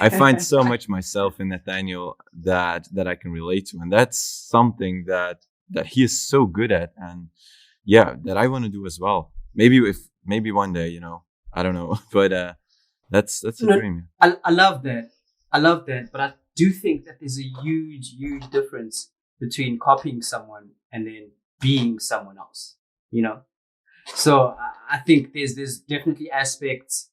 I find so much myself in Nathaniel that I can relate to, and that's something that he is so good at, and yeah, that I want to do as well. Maybe one day, I don't know, but that's a dream. I love that. But I do think that there's a huge difference between copying someone and then being someone else. So I think there's definitely aspects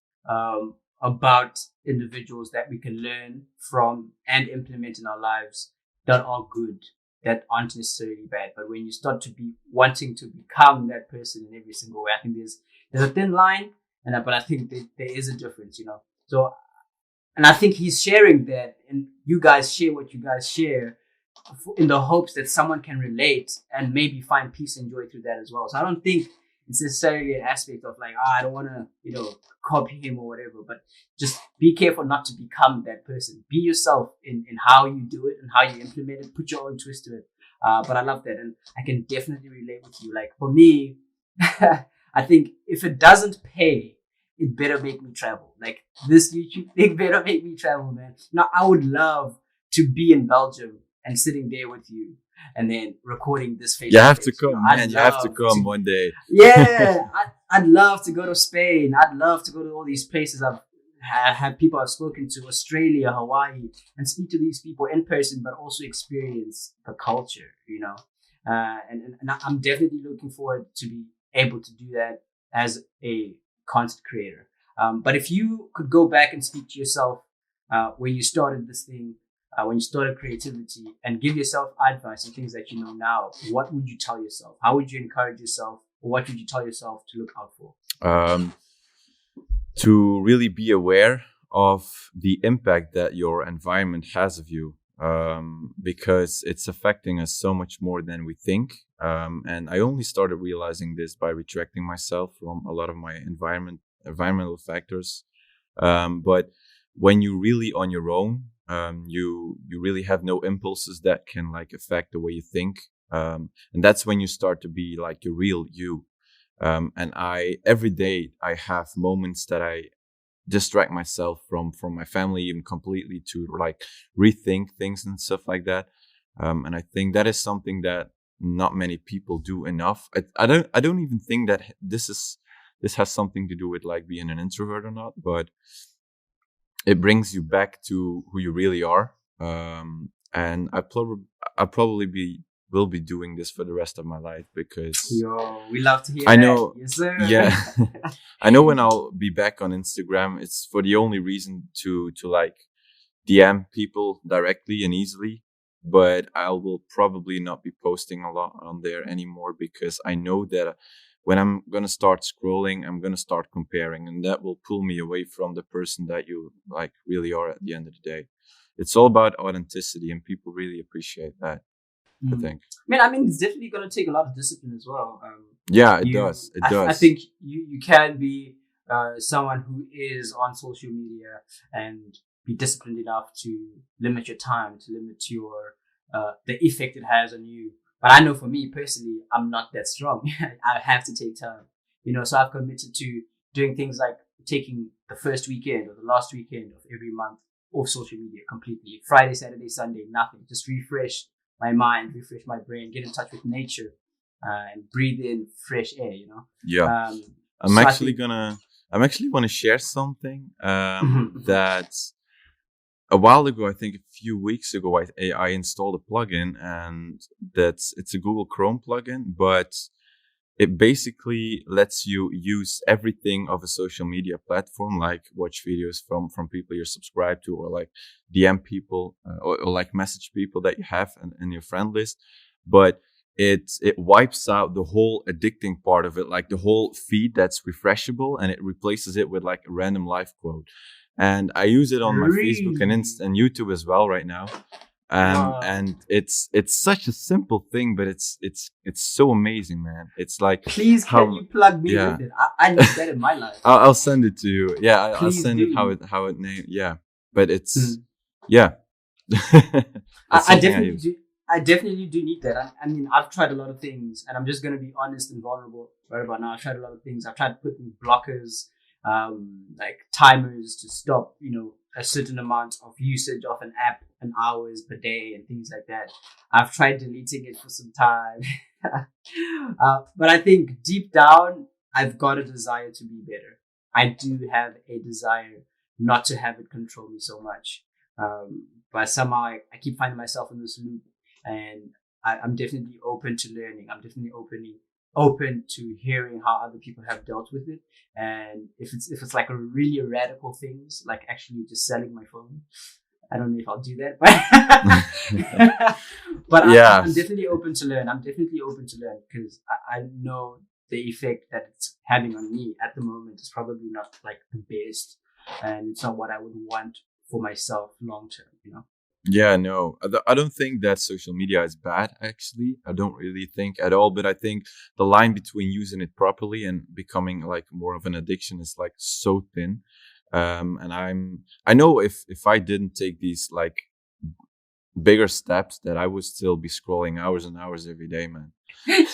about individuals that we can learn from and implement in our lives that are good, that aren't necessarily bad. But when you start to be wanting to become that person in every single way, I think there's a thin line, but I think there is a difference, So, and I think he's sharing that, and you guys share what you guys share in the hopes that someone can relate and maybe find peace and joy through that as well. So I don't think it's necessarily an aspect of like, I don't want to, copy him or whatever, but just be careful not to become that person. Be yourself in how you do it and how you implement it. Put your own twist to it. But I love that. And I can definitely relate with you. Like for me, I think if it doesn't pay, it better make me travel. Like this YouTube thing better make me travel, man. Now I would love to be in Belgium and sitting there with you, and then recording this face. You have to come, man. You have to come one day. Yeah, I'd love to go to Spain. I'd love to go to all these places I've have people I've spoken to, Australia, Hawaii, and speak to these people in person, but also experience the culture, and I'm definitely looking forward to be able to do that as a content creator. But if you could go back and speak to yourself when you started this thing, when you started creativity, and give yourself advice and things that you know now, what would you tell yourself? How would you encourage yourself? Or what would you tell yourself to look out for? To really be aware of the impact that your environment has of you, because it's affecting us so much more than we think. And I only started realizing this by retracting myself from a lot of my environmental factors. But when you're really on your own, you really have no impulses that can like affect the way you think. And that's when you start to be like your real you. And every day I have moments that I distract myself from my family even completely to like rethink things and stuff like that. And I think that is something that not many people do enough. I don't even think that this has something to do with like being an introvert or not, but it brings you back to who you really are. And I probably will be doing this for the rest of my life, because we love to hear I know, that. Yes, sir. yeah, I know when I'll be back on Instagram, it's for the only reason to like DM people directly and easily, but I will probably not be posting a lot on there anymore, because I know that when I'm going to start scrolling, I'm going to start comparing, and that will pull me away from the person that you like really are at the end of the day. It's all about authenticity, and people really appreciate that. I think. I mean, it's definitely going to take a lot of discipline as well. Yeah, it does. It does. I think you can be someone who is on social media and be disciplined enough to limit your time, to limit your the effect it has on you. But I know for me personally, I'm not that strong. I have to take time, so I've committed to doing things like taking the first weekend or the last weekend of every month off social media completely. Friday, Saturday, Sunday, nothing. Just refresh my mind, refresh my brain, get in touch with nature, and breathe in fresh air. Yeah. I'm actually want to share something that a while ago, I think a few weeks ago, I installed a plugin, and it's a Google Chrome plugin, but it basically lets you use everything of a social media platform, like watch videos from people you're subscribed to, or like DM people, or like message people that you have in your friend list. But it wipes out the whole addicting part of it, like the whole feed that's refreshable, and it replaces it with like a random life quote. And I use it on my Facebook and YouTube as well right now. And it's such a simple thing, but it's so amazing, man. It's like, please, can you plug me with it? I need that in my life. I'll send it to you. Yeah, I'll send it how it name. Yeah, but it's yeah. I definitely do need that. I mean, I've tried a lot of things, and I'm just gonna be honest and vulnerable right about now. I've tried a lot of things. I've tried putting blockers, like timers to stop, a certain amount of usage of an app and hours per day and things like that. I've tried deleting it for some time. But I think deep down, I've got a desire to be better. I do have a desire not to have it control me so much. But somehow I keep finding myself in this loop, and I'm definitely open to learning. I'm definitely open to hearing how other people have dealt with it, and if it's like a really radical things, like actually just selling my phone, I don't know if I'll do that, but yeah. I'm definitely open to learn. Because I know the effect that it's having on me at the moment is probably not like the best, and it's not what I would want for myself long term. Yeah, no, I don't think that social media is bad, actually. I don't really think at all, but I think the line between using it properly and becoming like more of an addiction is like so thin. And I know if I didn't take these like bigger steps, that I would still be scrolling hours and hours every day, man.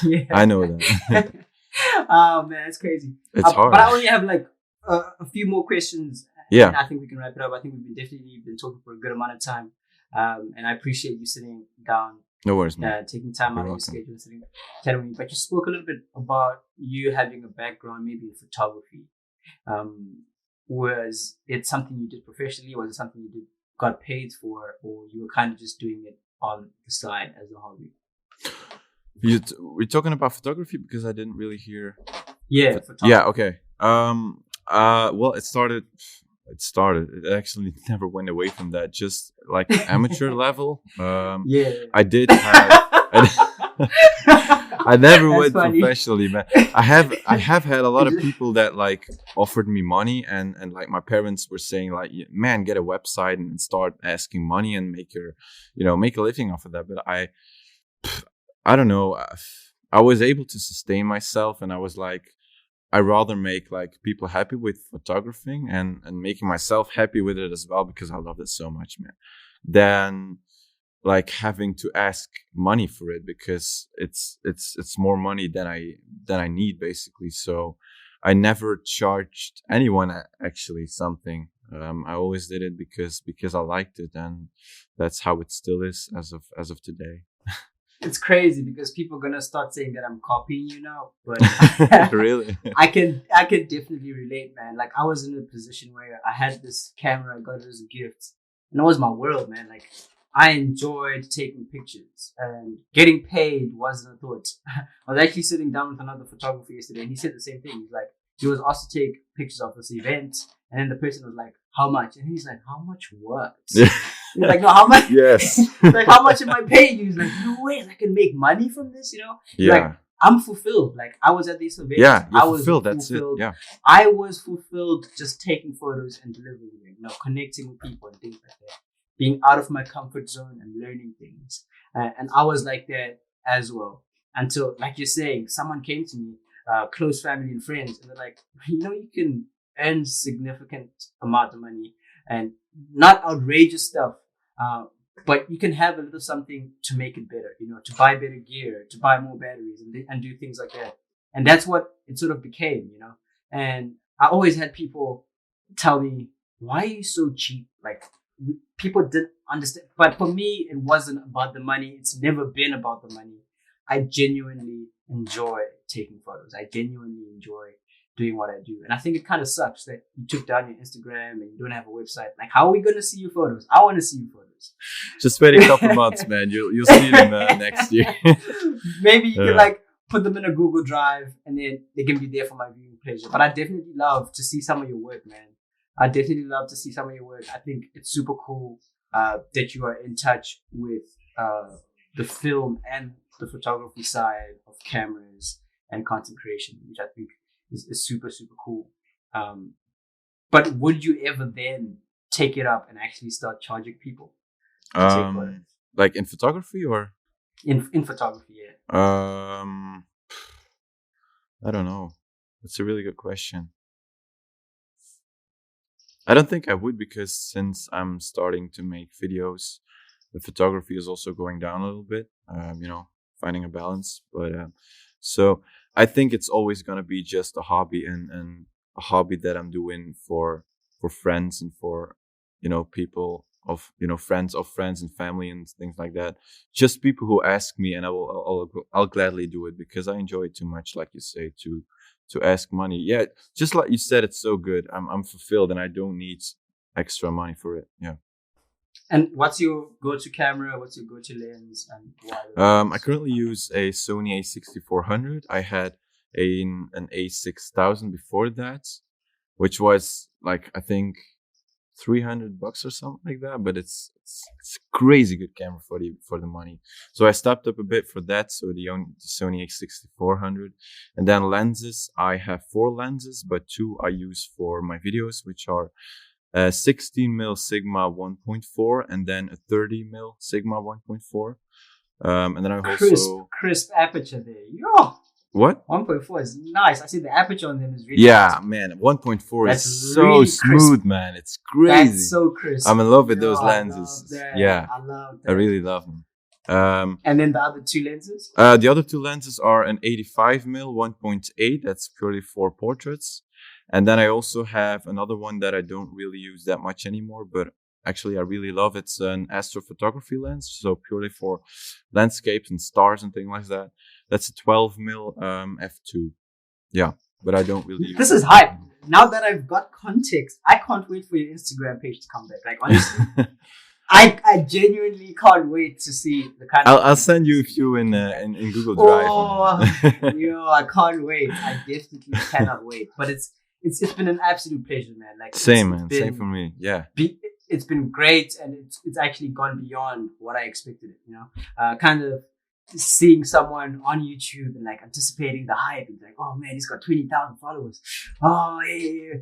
Yeah. I know that. Oh man, it's crazy. It's hard. But I only have like a few more questions. Yeah. And I think we can wrap it up. I think we've definitely been talking for a good amount of time. And I appreciate you sitting down. No worries, man. Taking time out of your schedule, sitting chatting with me. But you spoke a little bit about you having a background maybe in photography. was it something you did professionally? Was it something you got paid for, or you were kind of just doing it on the side as a hobby? We're talking about photography because I didn't really hear. Yeah. Yeah. Okay. Well, it started. It actually never went away from that. Just like amateur level. Yeah. I did have. I never went funny. professionally, man. I have had a lot of people that like offered me money, and like my parents were saying like, man, get a website and start asking money and make a living off of that. But I don't know. I was able to sustain myself, and I was like, I rather make like people happy with photographing and making myself happy with it as well, because I love it so much, man, than like having to ask money for it, because it's more money than I need, basically. So I never charged anyone actually something. I always did it because I liked it, and that's how it still is as of today. It's crazy because people are gonna start saying that I'm copying you now, but Really? I can definitely relate, man. Like I was in a position where I had this camera, I got it as a gift, and it was my world, man. Like I enjoyed taking pictures, and getting paid wasn't a thought. I was actually sitting down with another photographer yesterday, and he said the same thing. He's like, he was asked to take pictures of this event, and then the person was like, "How much?" And he's like, "How much what?" He's like, "No, how much?" Yes. Like, "How much am I paying you?" He's like, "No way, I can make money from this." Yeah. Like, I'm fulfilled. Like I was at these events. Yeah, you're I was fulfilled. That's it. Yeah. I was fulfilled just taking photos and delivering them, connecting with people and things like that. Being out of my comfort zone and learning things. And I was like that as well. Until, like you're saying, someone came to me, close family and friends, and they're like, you can earn significant amount of money and not outrageous stuff, but you can have a little something to make it better, to buy better gear, to buy more batteries and do things like that. And that's what it sort of became, And I always had people tell me, why are you so cheap? Like, people didn't understand. But for me, it wasn't about the money. It's never been about the money. I genuinely enjoy taking photos. I genuinely enjoy doing what I do. And I think it kind of sucks that you took down your Instagram and you don't have a website. Like, how are we going to see your photos? I want to see your photos. Just wait a couple months, man. You'll see them next year. Maybe you can put them in a Google Drive, and then they can be there for my viewing pleasure. But I definitely love to see some of your work, man. I definitely love to see some of your work. I think it's super cool that you are in touch with the film and the photography side of cameras and content creation, which I think is super, super cool. But would you ever then take it up and actually start charging people to take photos? Like in photography or? In photography, yeah. I don't know. That's a really good question. I don't think I would, because since I'm starting to make videos, the photography is also going down a little bit, finding a balance. But so I think it's always going to be just a hobby and a hobby that I'm doing for friends and for, people of, friends of friends and family and things like that. Just people who ask me, and I'll gladly do it because I enjoy it too much, like you say, to ask money. Yeah, just like you said, it's so good. I'm fulfilled and I don't need extra money for it. Yeah. And what's your go-to camera? What's your go-to lens? And why? I currently use a Sony A6400. I had an A6000 before that, which was like, I think $300 or something like that, but it's a crazy good camera for the money. So I stepped up a bit for that. So the Sony A6400, and then lenses. I have 4 lenses, but 2 I use for my videos, which are 16mm Sigma 1.4 and then a 30mm Sigma 1.4. And then I also crisp aperture there. Yo. What? 1.4 is nice. I see the aperture on them is really nice. Man. 1.4 is so really smooth, man. It's crazy. That's so crisp. I'm in love with those lenses. Yeah, I love that. I really love them. And then the other 2 lenses? The other 2 lenses are an 85mm 1.8. That's purely for portraits. And then I also have another one that I don't really use that much anymore, but actually I really love. It's an astrophotography lens, so purely for landscapes and stars and things like that. That's a 12mm f2. Yeah, but I don't really use This is hype. now that I've got context, I can't wait for your Instagram page to come back. Like honestly, I genuinely can't wait to see the kind of. I'll send you a few in Google Drive. Oh, I can't wait. I definitely cannot wait. But it's been an absolute pleasure, man. Like same for me. Yeah. It's been great, and it's actually gone beyond what I expected. Kind of seeing someone on YouTube and like anticipating the hype and like, oh man, he's got 20,000 followers. Oh yeah.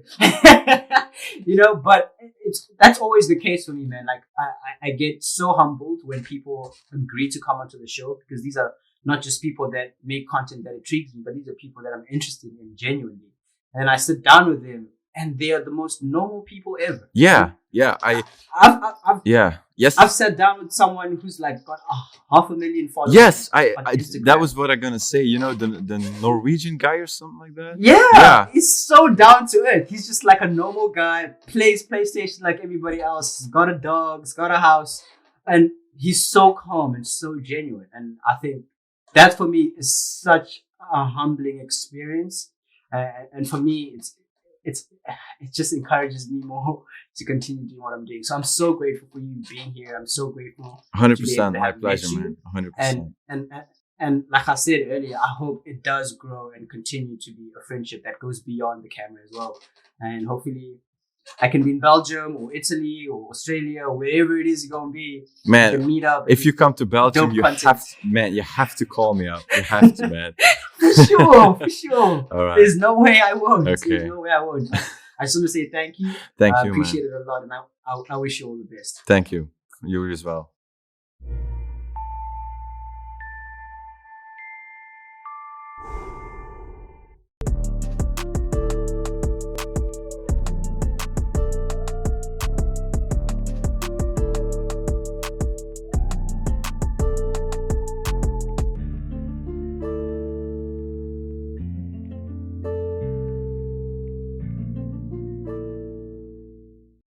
But that's always the case for me, man. Like I get so humbled when people agree to come onto the show, because these are not just people that make content that intrigues me, but these are people that I'm interested in genuinely. And then I sit down with them, and they are the most normal people ever. Yeah. I've sat down with someone who's like got 500,000 followers. Yes, that was what I'm gonna say. The Norwegian guy or something like that. Yeah, he's so down to earth. He's just like a normal guy, plays PlayStation like everybody else. He's got a dog, he's got a house, and he's so calm and so genuine. And I think that for me is such a humbling experience. And for me, it just encourages me more to continue doing what I'm doing. So I'm so grateful for you being here. I'm so grateful. 100%, my pleasure, man. 100%. And like I said earlier, I hope it does grow and continue to be a friendship that goes beyond the camera as well. And hopefully I can be in Belgium or Italy or Australia or wherever it is you're gonna be. Man, we can meet up. If you come to Belgium, you have to call me up. You have to, man. For sure. All right. There's no way I won't. Okay. There's no way I won't. I just want to say thank you. Thank you, I appreciate man. it a lot, and I wish you all the best. Thank you. You as well.